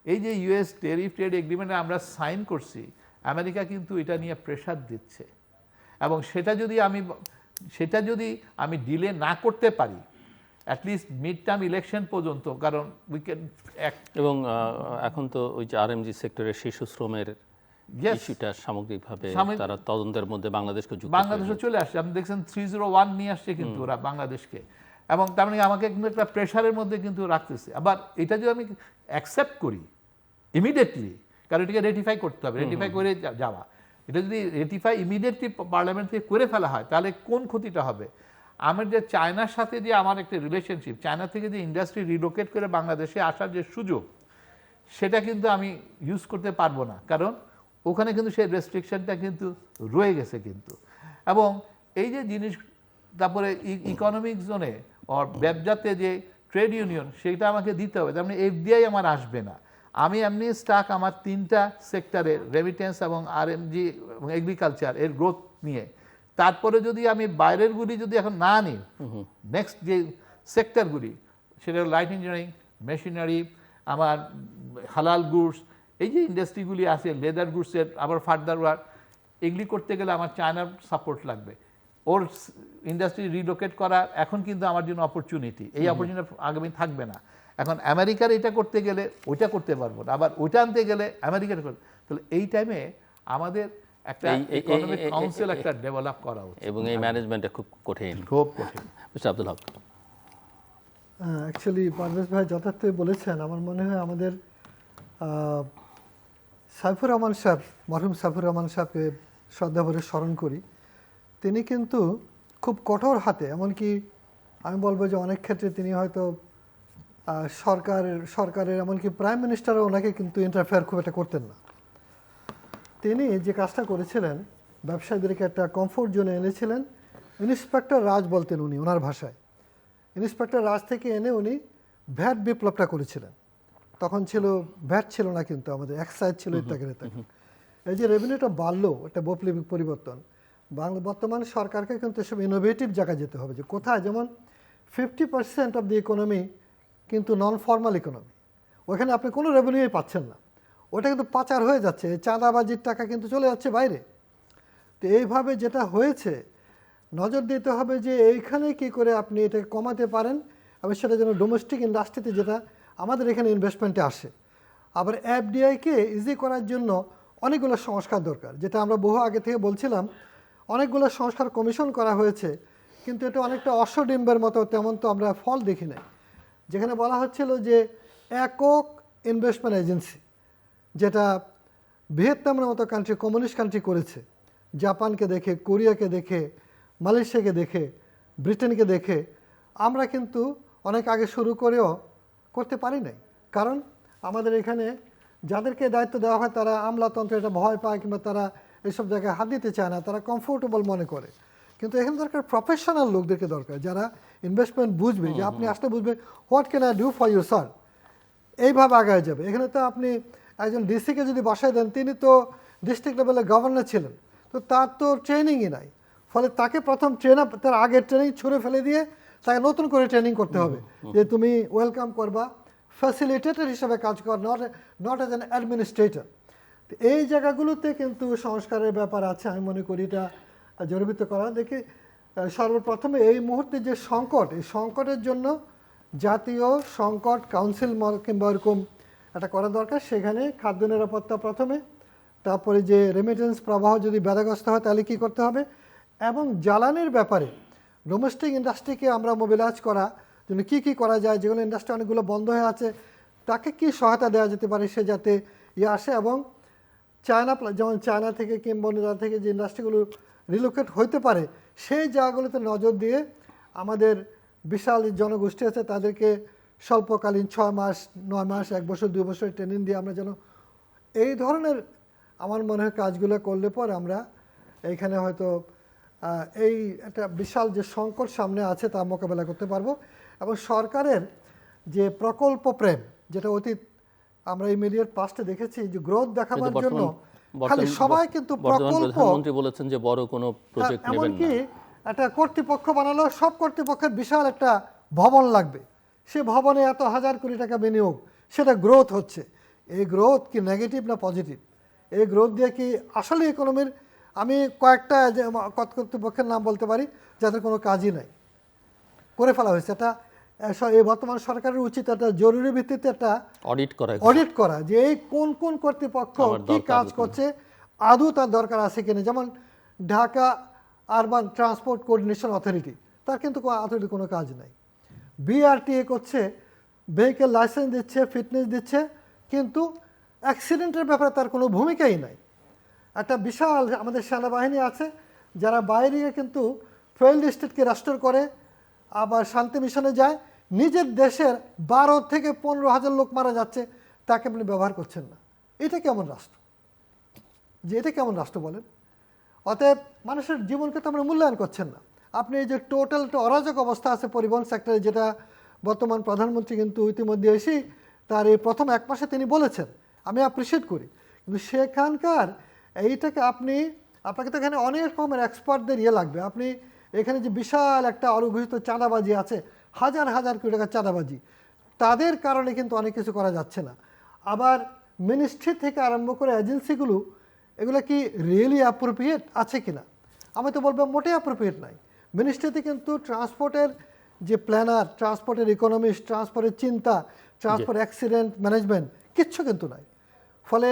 [SPEAKER 2] এই যে ইউএস ট্রেড এগ্রিমেন্টে আমরা সাইন করছি, আমেরিকা কিন্তু এটা নিয়ে প্রেশার দিচ্ছে, এবং সেটা যদি আমি ডিলে না করতে পারি অ্যাটলিস্ট মিড টার্ম ইলেকশন পর্যন্ত, কারণ
[SPEAKER 1] এবং এখন তো ওই যে আরএমজি সেক্টরের শিশু শ্রমের
[SPEAKER 2] Yes.
[SPEAKER 1] ইস্যুটা সামগ্রিকভাবে
[SPEAKER 2] সাময়িক-
[SPEAKER 1] তারা তদন্তের মধ্যে বাংলাদেশকে যুক্ত
[SPEAKER 2] বাংলাদেশে চলে আসছে। আপনি দেখছেন 301 নিয়ে আসছে কিন্তু ওরা বাংলাদেশকে, এবং তার মানে আমাকে কিন্তু একটা প্রেশারের মধ্যে কিন্তু রাখতেছে। আবার এটা যদি আমি অ্যাকসেপ্ট করি ইমিডিয়েটলি, কারণ এটাকে রেটিফাই করতে হবে, রেটিফাই করে যাওয়া, এটা যদি রেটিফাই ইমিডিয়েটলি পার্লামেন্ট থেকে করে ফেলা হয় তাহলে কোন ক্ষতিটা হবে? আমার যে চায়নার সাথে যে আমার একটা রিলেশনশিপ, চায়না থেকে যে ইন্ডাস্ট্রি রিলোকেট করে বাংলাদেশে আসার যে সুযোগ, সেটা কিন্তু আমি ইউজ করতে পারবো না, কারণ ওখানে কিন্তু সেই রেস্ট্রিকশনটা কিন্তু রয়ে গেছে কিন্তু। এবং এই যে জিনিস, তারপরে ইকোনমিক জোনে আর ব্যবসাতে যে ট্রেড ইউনিয়ন, সেইটা আমাকে দিতে হবে, তার মানে এফডিআই আমার আসবে না। আমি এমনি স্টাক আমার 3টা সেক্টরে, রেমিটেন্স এবং আরএমজি এবং এগ্রিকালচার এর গ্রোথ নিয়ে, তারপরে যদি আমি বাইরেরগুলি যদি এখন না নিই, নেক্সট যে সেক্টরগুলি, সেটা লাইট ইঞ্জিনিয়ারিং, মেশিনারি, আমার হালাল গুডস, এই যে ইন্ডাস্ট্রিগুলি আছে, লেদার গুডসের, আবার ফার্দার ওয়ার্ক, এগুলি করতে গেলে আমার চায়নার সাপোর্ট লাগবে। ওর ইন্ডাস্ট্রি রিলোকেট করা এখন কিন্তু আমার জন্য অপরচুনিটি, এই অপরচুনিটি আগামী থাকবে না। এখন আমেরিকার এটা করতে গেলে ওইটা করতে পারবো না, আবার ওইটা আনতে গেলে আমেরিকার করতে, তাহলে এই টাইমে আমাদের একটা ইকোনমিক কাউন্সিল একটা ডেভেলপ করা উচিত,
[SPEAKER 1] এবং এই ম্যানেজমেন্টটা খুব কঠিন।
[SPEAKER 2] খুব কঠিন।
[SPEAKER 1] মিস্টার আব্দুল হক।
[SPEAKER 3] অ্যাকচুয়ালি পারভেজ ভাই যথার্থই বলেছেন। আমার মনে হয় আমাদের সাইফুর রহমান সাহেব, মরহুম সাইফুর রহমান সাহেবকে শ্রদ্ধাভরে স্মরণ করি। তিনি কিন্তু খুব কঠোর হাতে, এমনকি আমি বলবো যে অনেক ক্ষেত্রে তিনি হয়তো সরকারের এমনকি প্রাইম মিনিস্টারও ওনাকে কিন্তু ইন্টারফেয়ার খুব একটা করতেন না। তিনি যে কাজটা করেছিলেন, ব্যবসায়ীদেরকে একটা কমফোর্ট জোনে এনেছিলেন। ইন্সপেক্টর রাজ বলতেন উনি, ওনার ভাষায়। ইন্সপেক্টর রাজ থেকে এনে উনি ভ্যাট বিপ্লবটা করেছিলেন। তখন ছিল ভ্যাট ছিল না, কিন্তু আমাদের এক্সাইজ ছিল ইত্যাদি ইত্যাদি। এই যে রেভিনিউটা বাড়লো, একটা বৈপ্লবিক পরিবর্তন। বর্তমান সরকারকে কিন্তু এসব ইনোভেটিভ জায়গায় যেতে হবে, যে কোথায়, যেমন 50% অফ দি ইকোনমি কিন্তু নন ফর্মাল ইকোনমি, ওখানে আপনি কোনো রেভিনিউই পাচ্ছেন না, ওটা কিন্তু পাচার হয়ে যাচ্ছে, চাঁদাবাজির টাকা কিন্তু চলে যাচ্ছে বাইরে। তো এইভাবে যেটা হয়েছে, নজর দিতে হবে যে এইখানে কি করে আপনি এটাকে কমাতে পারেন, এবং সেটা যেন ডোমেস্টিক ইন্ডাস্ট্রিতে যেটা আমাদের এখানে ইনভেস্টমেন্টে আসে। আবার এফডিআইকে ইজি করার জন্য অনেকগুলো সংস্কার দরকার, যেটা আমরা বহু আগে থেকে বলছিলাম। অনেকগুলো সংস্কার কমিশন করা হয়েছে, কিন্তু এটা অনেকটা অশ্বডিম্বের মতো, তেমন তো আমরা ফল দেখি নাই। যেখানে বলা হচ্ছিল যে একক ইনভেস্টমেন্ট এজেন্সি, যেটা ভিয়েতনামের মতো কান্ট্রি, কমিউনিস্ট কান্ট্রি করেছে, জাপানকে দেখে, কোরিয়াকে দেখে, মালয়েশিয়াকে দেখে, ব্রিটেনকে দেখে, আমরা কিন্তু অনেক আগে শুরু করেও করতে পারি নাই। কারণ আমাদের এখানে যাদেরকে দায়িত্ব দেওয়া হয় তারা আমলাতন্ত্র এটা ভয় পায়, কিংবা তারা এইসব জায়গায় হাত দিতে চায় না, তারা কমফোর্টেবল মনে করে। কিন্তু এখানে দরকার প্রফেশনাল লোকদেরকে দরকার, যারা ইনভেস্টমেন্ট বুঝবে, যে আপনি আসলে বুঝবে what can I do for you sir, এইভাবে আগায় যাবে। এখানে তো আপনি একজন ডিসিকে যদি বসায় দেন, তিনি তো ডিস্ট্রিক্ট লেভেলে গভর্নর ছিলেন, তো তার তো ট্রেনিংই নাই। ফলে তাকে প্রথম তার আগের ট্রেনিং ছুঁড়ে ফেলে দিয়ে তাকে নতুন করে ট্রেনিং করতে হবে, যে তুমি ওয়েলকাম করবা, ফ্যাসিলিটেটর হিসাবে কাজ কর, নট অ্যাজ অ্যান অ্যাডমিনিস্ট্রেটর। এই জায়গাগুলোতে কিন্তু সংস্কারের ব্যাপার আছে, আমি মনে করি এটা জড়িত করা। দেখি সর্বপ্রথমে এই মুহূর্তে যে সংকট, এই সংকটের জন্য জাতীয় সংকট কাউন্সিল কিংবা এরকম একটা করা দরকার। সেখানে খাদ্য নিরাপত্তা প্রথমে, তারপরে যে রেমিটেন্স প্রবাহ যদি বাধাগ্রস্ত হয় তাহলে কী করতে হবে, এবং জ্বালানির ব্যাপারে ডোমেস্টিক ইন্ডাস্ট্রিকে আমরা মোবিলাইজ করা জন্য কী কী করা যায়, যেগুলো ইন্ডাস্ট্রি অনেকগুলো বন্ধ হয়ে আছে, তাকে কি সহায়তা দেওয়া যেতে পারে, সে যাতে আসে। এবং যেমন চায়না থেকে কিংবা অন্য জায়গা থেকে যে ইন্ডাস্ট্রিগুলো রিলোকেট হইতে পারে, সেই জায়গাগুলোতে নজর দিয়ে আমাদের বিশাল জনগোষ্ঠী আছে তাদেরকে স্বল্পকালীন 6 মাস, 9 মাস, 1 বছর, 2 বছর ট্রেনিং দিয়ে আমরা যেন এই ধরনের, আমার মনে হয় কাজগুলো করলে পর আমরা এইখানে হয়তো এই একটা বিশাল যে সংকট সামনে আছে তা মোকাবেলা করতে পারবো। এবং সরকারের যে প্রকল্প প্রেম, যেটা অতীত আমরা ইমিডিয়েট পাস্টে দেখেছি, যে গ্রোথ দেখাবার জন্য খালি সবাই কিন্তু প্রকল্প,
[SPEAKER 1] প্রধানমন্ত্রী বলেছেন যে বড় কোনো প্রজেক্ট নেবেন না,
[SPEAKER 3] এমনকি একটা কর্তৃপক্ষ বানালো, সব কর্তৃপক্ষের বিশাল একটা ভবন লাগবে, সে ভবনে এত হাজার কোটি টাকা বিনিয়োগ, সেটা গ্রোথ হচ্ছে, এই গ্রোথ কি নেগেটিভ না পজিটিভ, এই গ্রোথ দিয়ে কি আসলে ইকোনমির, আমি কয়েকটা কর্তৃপক্ষের নাম বলতে পারি যাদের কোনো কাজই নাই, করে ফেলা হয়েছে। এটা এই বর্তমান সরকারের উচিত একটা জরুরি ভিত্তিতে একটা অডিট করা যে এই কোন কোন কর্তৃপক্ষ কি কাজ করছে, আদৌ তার দরকার আছে কিনা। যেমন Dhaka urban transport coordination authority, তার কিন্তু অথরিটি কোনো কাজ নাই। বিআরটিএ করছে, ভেহিকেল লাইসেন্স দিচ্ছে, ফিটনেস দিচ্ছে, কিন্তু অ্যাক্সিডেন্টের ব্যাপারে তার কোনো ভূমিকাই নাই। একটা বিশাল আমাদের সেনাবাহিনী আছে যারা বাইরে কিন্তু ফেইল্ড স্টেটকে রাষ্ট্র করে, আবার শান্তি মিশনে যায়, নিজের দেশের 12 থেকে 15,000 লোক মারা যাচ্ছে, তাকে আপনি ব্যবহার করছেন না। এটা কেমন রাষ্ট্র? যে এটা কেমন রাষ্ট্র বলেন? অতএব মানুষের জীবনকে তো আমরা মূল্যায়ন করছেন না। আপনি এই যে টোটাল একটা অরাজক অবস্থা আছে পরিবহন সেক্টরে, যেটা বর্তমান প্রধানমন্ত্রী কিন্তু ইতিমধ্যে এসেই তার এই প্রথম 1 মাসে তিনি বলেছেন, আমি অ্যাপ্রিসিয়েট করি। কিন্তু সেখানকার এইটাকে আপনাকে তো এখানে অনেক রকমের এক্সপার্টদের লাগবে। আপনি এখানে যে বিশাল একটা অঘোষিত চাঁদাবাজি আছে, হাজার হাজার কোটি টাকার চাঁদাবাজি, তাদের কারণে কিন্তু অনেক কিছু করা যাচ্ছে না। আবার মিনিস্ট্রি থেকে আরম্ভ করে এজেন্সিগুলো, এগুলো কি রিয়েলি অ্যাপ্রোপ্রিয়েট আছে কিনা? আমি তো বলবো মোটেই অ্যাপ্রোপ্রিয়েট নাই। মিনিস্ট্রিতে কিন্তু ট্রান্সপোর্টের যে প্ল্যানার, ট্রান্সপোর্টের ইকোনমিস্ট, ট্রান্সপোর্টের চিন্তা, ট্রান্সপোর্ট অ্যাক্সিডেন্ট ম্যানেজমেন্ট কিচ্ছু কিন্তু নাই। ফলে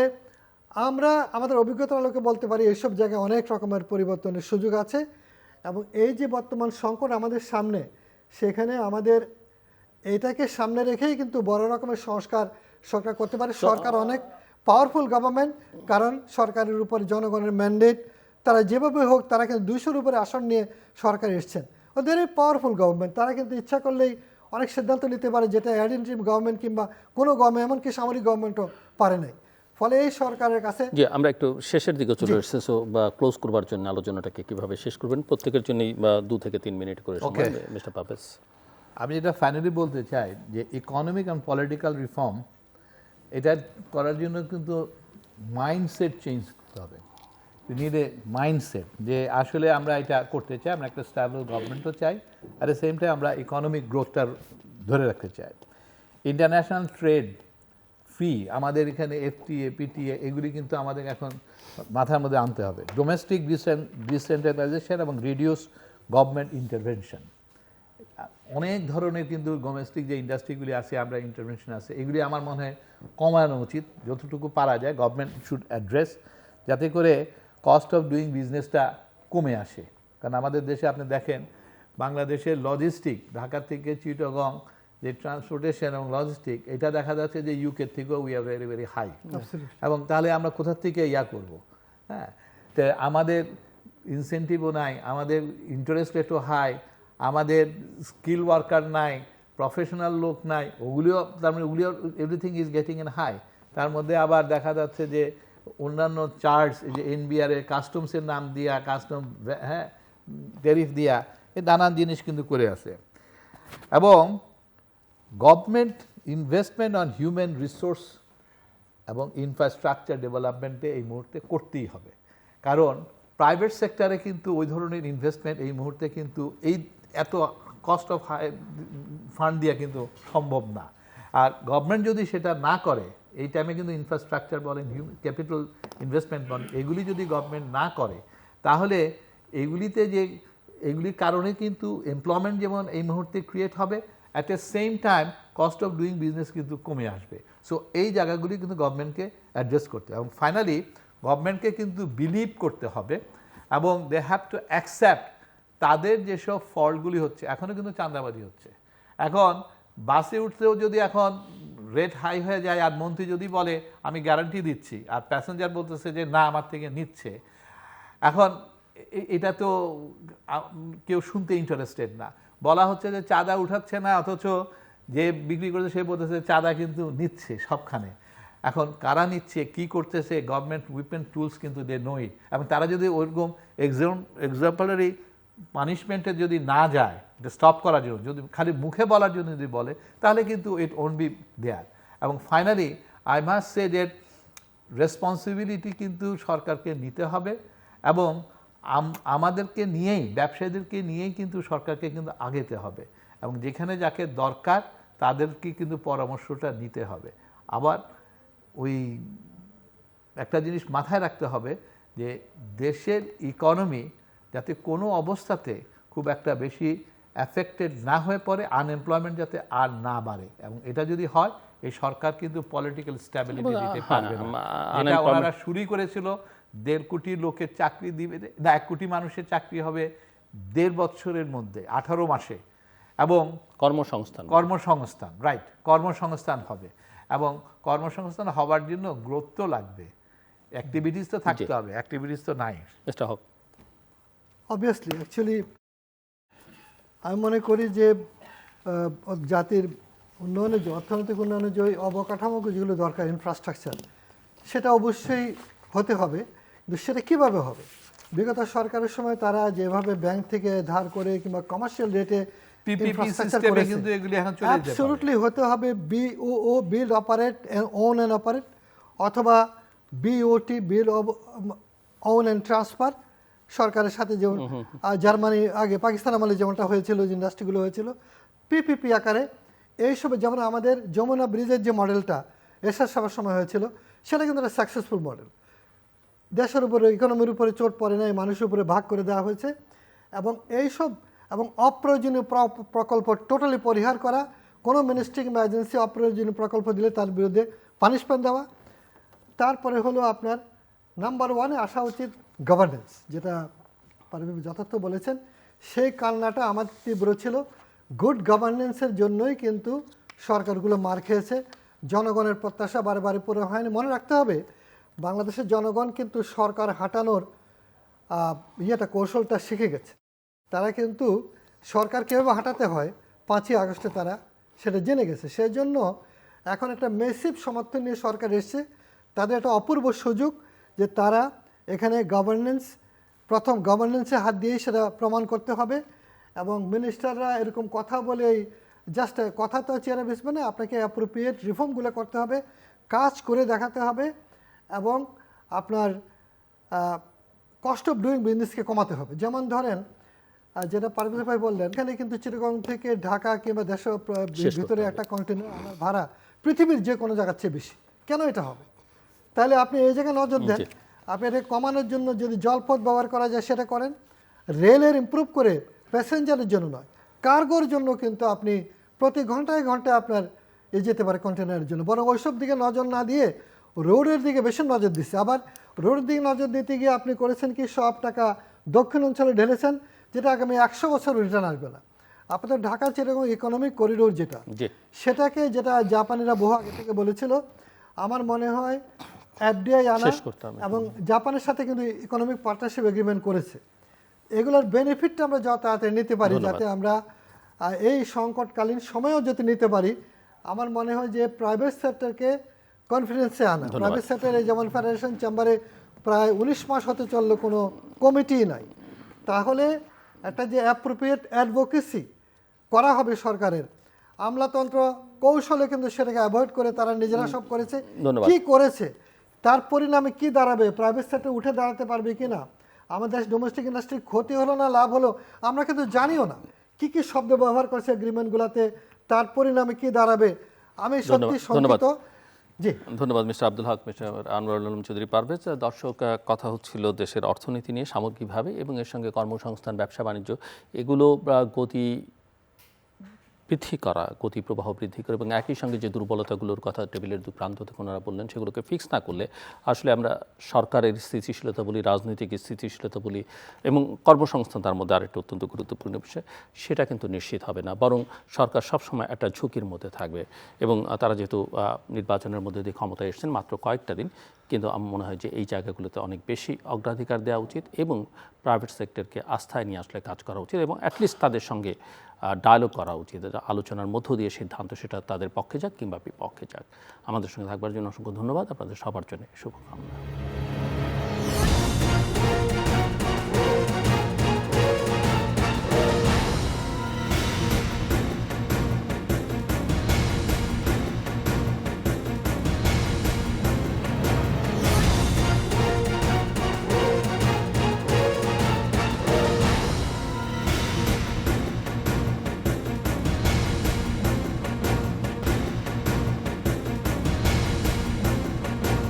[SPEAKER 3] আমরা আমাদের অভিজ্ঞতার আলোকে বলতে পারি এইসব জায়গায় অনেক রকমের পরিবর্তনের সুযোগ আছে। এবং এই যে বর্তমান সংকট আমাদের সামনে, সেখানে আমাদের এইটাকে সামনে রেখেই কিন্তু বড় রকমের সরকার করতে পারে। সরকার অনেক পাওয়ারফুল গভর্নমেন্ট, কারণ সরকারের উপরে জনগণের ম্যান্ডেট, তারা যেভাবে হোক তারা কিন্তু 200-র উপরে আসন নিয়ে সরকার এসছেন। ওদের পাওয়ারফুল গভর্নমেন্ট, তারা কিন্তু ইচ্ছা করলেই অনেক সিদ্ধান্ত নিতে পারে যেটা অ্যাডমিনিস্ট্রেটিভ গভর্নমেন্ট কিংবা কোনো গভর্নমেন্ট, এমনকি সামরিক গভর্নমেন্টও পারে নাই। ফলে এই সরকারের কাছে
[SPEAKER 1] যে আমরা একটু শেষের দিকে চলে এসেছি, সো বা ক্লোজ করবার জন্য আলোচনাটাকে কিভাবে শেষ করবেন প্রত্যেকের জন্যই 2 থেকে 3 মিনিট করে সময়। মিস্টার পারভেজ,
[SPEAKER 2] আমি যেটা ফাইনালি বলতে চাই যে ইকোনমিক অ্যান্ড পলিটিক্যাল রিফর্ম, এটা করার জন্য কিন্তু মাইন্ডসেট চেঞ্জ করতে হবে। ইউ নিড এ মাইন্ডসেট যে আসলে আমরা এটা করতে চাই, আমরা একটা স্টেবল গভর্নমেন্টও চাই, অ্যাট দ্য সেম টাইম আমরা ইকোনমিক গ্রোথটা ধরে রাখতে চাই। ইন্টারন্যাশনাল ট্রেড ফি, আমাদের এখানে এফটিএ, পিটিএ, এগুলি কিন্তু আমাদের এখন মাথার মধ্যে আনতে হবে। ডোমেস্টিক ডিসেন্ট্রালাইজেশন এবং রিডিউস গভর্নমেন্ট ইন্টারভেনশন, অনেক ধরনের কিন্তু ডোমেস্টিক যে ইন্ডাস্ট্রিগুলি আছে, আমরা ইন্টারভেনশন আছে, এগুলি আমার মনে হয় কমানো উচিত যতটুকু পারা যায়। গভর্নমেন্ট শুড অ্যাড্রেস, যাতে করে কস্ট অফ ডুইং বিজনেসটা কমে আসে। কারণ আমাদের দেশে আপনি দেখেন, বাংলাদেশের লজিস্টিক, ঢাকা থেকে চিটাগং যে ট্রান্সপোর্টেশন এবং লজিস্টিক, এটা দেখা যাচ্ছে যে ইউকের থেকেও we are very very high. এবং তাহলে আমরা কোথা থেকে করব? হ্যাঁ, তো আমাদের ইনসেন্টিভও নাই, আমাদের ইন্টারেস্ট রেটও হাই, আমাদের স্কিল ওয়ার্কার নাই, প্রফেশনাল লোক নাই, ওগুলিও তার মানে ওগুলিও everything is getting in high. তার মধ্যে আবার দেখা যাচ্ছে যে অন্যান্য চার্জ, যে এনবিআর এর কাস্টমসের নাম দিয়া, কাস্টম ট্যারিফ দিয়া, এই নানান জিনিস কিন্তু করে আছে। এবং government investment on human resource এবং ইনফ্রাস্ট্রাকচার ডেভেলপমেন্টে এই মুহূর্তে করতেই হবে। কারণ প্রাইভেট সেক্টরে কিন্তু ওই ধরনের ইনভেস্টমেন্ট এই মুহূর্তে কিন্তু এই এত কস্ট অফ ফান্ড দিয়া কিন্তু সম্ভব না। আর গভর্নমেন্ট যদি সেটা না করে, এই টাইমে কিন্তু ইনফ্রাস্ট্রাকচার বলেন, ক্যাপিটাল ইনভেস্টমেন্ট বলেন, এগুলি যদি গভর্নমেন্ট না করে, তাহলে এগুলির কারণে কিন্তু এমপ্লয়মেন্ট যেমন এই মুহূর্তে ক্রিয়েট হবে, at the same time cost of doing business কিন্তু কমে আসবে। সো এই জায়গাগুলি কিন্তু গভর্নমেন্টকে অ্যাড্রেস করতে হবে। এবং ফাইনালি গভর্নমেন্টকে কিন্তু বিলিভ করতে হবে এবং দে হ্যাভ টু অ্যাকসেপ্ট তাদের যেসব ফল্টগুলি হচ্ছে। এখনও কিন্তু চাঁদাবাজি হচ্ছে। এখন বাসে উঠতেও যদি এখন রেট হাই হয়ে যায়, আর মন্ত্রী যদি বলে আমি গ্যারান্টি দিচ্ছি, আর প্যাসেঞ্জার বলতেছে যে না আমার থেকে নিচ্ছে, এখন এটা তো কেউ শুনতে ইন্টারেস্টেড না। বলা হচ্ছে যে চাঁদা উঠাচ্ছে না, অথচ যে বিক্রি করছে সে বলতেছে চাঁদা কিন্তু নিচ্ছে সবখানে। এখন কারা নিচ্ছে, কি করতেছে, গভর্নমেন্ট উইপেন টুলস কিন্তু দে নো ইট। এবং তারা যদি ওইরকম এক্সাম্পলারি পানিশমেন্টে যদি না যায়, এটা স্টপ করার জন্য, যদি খালি মুখে বলার জন্য যদি বলে, তাহলে কিন্তু ইট ওন্ট বি দেয়ার। এবং finally I must say that responsibility কিন্তু সরকারকে নিতে হবে এবং আমাদেরকে নিয়েই, ব্যবসায়ীদেরকে নিয়েই কিন্তু সরকারকে কিন্তু আগেতে হবে এবং যেখানে যাকে দরকার তাদেরকে কিন্তু পরামর্শটা নিতে হবে। আবার ওই একটা জিনিস মাথায় রাখতে হবে যে দেশের ইকোনমি যাতে কোনো অবস্থাতে খুব একটা বেশি অ্যাফেক্টেড না হয়ে পড়ে, আনএমপ্লয়মেন্ট যাতে আর না বাড়ে, এবং এটা যদি হয় এই সরকার কিন্তু পলিটিক্যাল স্ট্যাবিলিটি দিতে পারবে না। যেটা ওনারা শুরু করেছিল 1.5 কোটি লোকের চাকরি দিবে, না 1 কোটি মানুষের চাকরি হবে 1.5 বছরের মধ্যে, 18 মাসে, এবং কর্মসংস্থান রাইট, কর্মসংস্থান হবে, এবং কর্মসংস্থান হওয়ার জন্য গ্রোথ তো লাগবে, অ্যাক্টিভিটিস তো থাকতে হবে, অ্যাক্টিভিটিস তো নাই।
[SPEAKER 3] অবভিয়াসলি অ্যাকচুয়ালি আমি মনে করি যে জাতির উন্নয়নে, অর্থনৈতিক উন্নয়নে যে অবকাঠামো যেগুলো দরকার, ইনফ্রাস্ট্রাকচার, সেটা অবশ্যই হতে হবে, কিন্তু সেটা কীভাবে হবে? বিগত সরকারের সময় তারা যেভাবে ব্যাংক থেকে ধার করে কিংবা কমার্শিয়াল রেটে অ্যাবসলিউটলি হতে হবে BOO, build operate own and operate, অথবা BOT, build own and transfer. সরকারের সাথে যেমন জার্মানি আগে পাকিস্তান আমলে যেমনটা হয়েছিল, যে ইন্ডাস্ট্রিগুলো হয়েছিল পিপিপি আকারে, এইসব, যেমন আমাদের যমুনা ব্রিজের যে মডেলটা এরশাদ সাহেবের সময় হয়েছিল, সেটা কিন্তু একটা সাকসেসফুল মডেল। দেশের উপরে, ইকোনমির উপরে চোট পড়ে নাই, মানুষের উপরে ভাগ করে দেওয়া হয়েছে, এবং এইসব এবং অপ্রয়োজনীয় প্রকল্প টোটালি পরিহার করা। কোনো মিনিস্ট্রি কিংবা এজেন্সি অপ্রয়োজনীয় প্রকল্প দিলে তার বিরুদ্ধে পানিশমেন্ট দেওয়া। তারপরে হলো আপনার নাম্বার 1-এ আসা উচিত গভর্নেন্স, যেটা পারভীন যথার্থ বলেছেন, সেই কালনাটা আমার তীব্র ছিল। গুড গভর্নেন্সের জন্যই কিন্তু সরকারগুলো মার খেয়েছে, জনগণের প্রত্যাশা বারে বারে পুরো হয়নি। মনে রাখতে হবে, বাংলাদেশের জনগণ কিন্তু সরকার হাঁটানোর কৌশলটা শিখে গেছে। তারা কিন্তু সরকার কীভাবে হাঁটাতে হয় 5ই আগস্টে তারা সেটা জেনে গেছে। সেই জন্য এখন একটা মেসিভ সমর্থন নিয়ে সরকার এসছে। তাদের একটা অপূর্ব সুযোগ যে তারা এখানে প্রথম গভর্নেন্সে হাত দিয়েই সেটা প্রমাণ করতে হবে, এবং মিনিস্টাররা এরকম কথা বলেই জাস্ট কথা তো চেয়ারে বেসবে না, আপনাকে অ্যাপ্রোপ্রিয়েট রিফর্মগুলো করতে হবে, কাজ করে দেখাতে হবে, এবং আপনার কস্ট অফ ডুইং বিজনেসকে কমাতে হবে। যেমন ধরেন, যেটা পারভেজ ভাই বললেন, এখানে কিন্তু চিটাগং থেকে ঢাকা কিংবা দেশের ভিতরে একটা কন্টেনার আনার ভাড়া পৃথিবীর যে কোনো জায়গার চেয়ে বেশি। কেন এটা হবে? তাহলে আপনি এই জায়গায় নজর দেন, আপনি এটা কমানোর জন্য যদি জলপথ ব্যবহার করা যায় সেটা করেন, রেলের ইমপ্রুভ করে প্যাসেঞ্জারের জন্য নয়, কার্গোর জন্য কিন্তু আপনি প্রতি ঘন্টায় ঘন্টায় আপনার যেতে পারে কন্টেনারের জন্য, বরং ওইসব দিকে নজর না দিয়ে রোডের দিকে বেশি নজর দিচ্ছে। আবার রোডের দিকে নজর দিতে গিয়ে আপনি করেছেন কি, সব টাকা দক্ষিণ অঞ্চলে ঢেলেছেন, যেটা আগামী 100 বছর রিটার্ন আসবে না। আপনাদের ঢাকা চিটাগং ইকোনমিক করিডোর সেটাকে, যেটা জাপানিরা বহু আগে থেকে বলেছিল, আমার মনে হয় এফডিআই আনা এবং জাপানের সাথে কিন্তু ইকোনমিক পার্টনারশিপ এগ্রিমেন্ট করেছে। এগুলোর বেনিফিটটা আমরা যত তাড়াতাড়ি নিতে পারি, যাতে আমরা এই সংকটকালীন সময়েও যদি নিতে পারি। আমার মনে হয় যে প্রাইভেট সেক্টরকে কনফিডেন্সে আনা, প্রাইভেট সেক্টরে যেমন ফেডারেশন চেম্বারে প্রায় 19 মাস হতে চললো কোনো কমিটি নাই, তাহলে একটা যে অ্যাপ্রোপ্রিয়েট অ্যাডভোকেসি করা হবে সরকারের, আমলাতন্ত্র কৌশলে কিন্তু সেটাকে অ্যাভয়েড করে তারা নিজেরা সব করেছে। কি করেছে, তার পরিণামে কি দাঁড়াবে, প্রাইভেট সেক্টর উঠে দাঁড়াতে পারবে কি না, আমাদের ডোমেস্টিক ইন্ডাস্ট্রির ক্ষতি হলো না লাভ হলো, আমরা কিন্তু জানিও না। কি কি শব্দ ব্যবহার করছে এগ্রিমেন্টগুলোতে, তার পরিণামে কি দাঁড়াবে, আমি সত্যি শঙ্কিত। জি,
[SPEAKER 1] ধন্যবাদ মিস্টার আব্দুল হক, মিস্টার আনোয়ারুল আলম চৌধুরী পারভেজ। দর্শক, কথা হচ্ছিল দেশের অর্থনীতি নিয়ে সামগ্রিকভাবে, এবং এর সঙ্গে কর্মসংস্থান, ব্যবসা বাণিজ্য, এগুলো গতি বৃদ্ধি করা, গতি প্রবাহ বৃদ্ধি করে, এবং একই সঙ্গে যে দুর্বলতাগুলোর কথা টেবিলের দু প্রান্ত থেকে ওনারা বললেন, সেগুলোকে ফিক্স না করলে আসলে আমরা সরকারের স্থিতিশীলতা বলি, রাজনৈতিক স্থিতিশীলতা বলি, এবং কর্মসংস্থান তার মধ্যে আরেকটা অত্যন্ত গুরুত্বপূর্ণ বিষয়, সেটা কিন্তু নিশ্চিত হবে না। বরং সরকার সবসময় একটা ঝুঁকির মধ্যে থাকবে, এবং তারা যেহেতু নির্বাচনের মধ্যে দিয়ে ক্ষমতায় এসেছেন মাত্র কয়েকটা দিন, কিন্তু আমার মনে হয় যে এই জায়গাগুলোতে অনেক বেশি অগ্রাধিকার দেওয়া উচিত, এবং প্রাইভেট সেক্টরকে আস্থায় নিয়ে আসলে কাজ করা উচিত, এবং অ্যাটলিস্ট তাদের সঙ্গে ডায়ালগ করা উচিত, আলোচনার মধ্য দিয়ে সিদ্ধান্ত সেটা তাদের পক্ষে যাক কিংবা বিপক্ষে যাক। আমাদের সঙ্গে থাকবার জন্য অসংখ্য ধন্যবাদ, আপনাদের সবার জন্য শুভকামনা।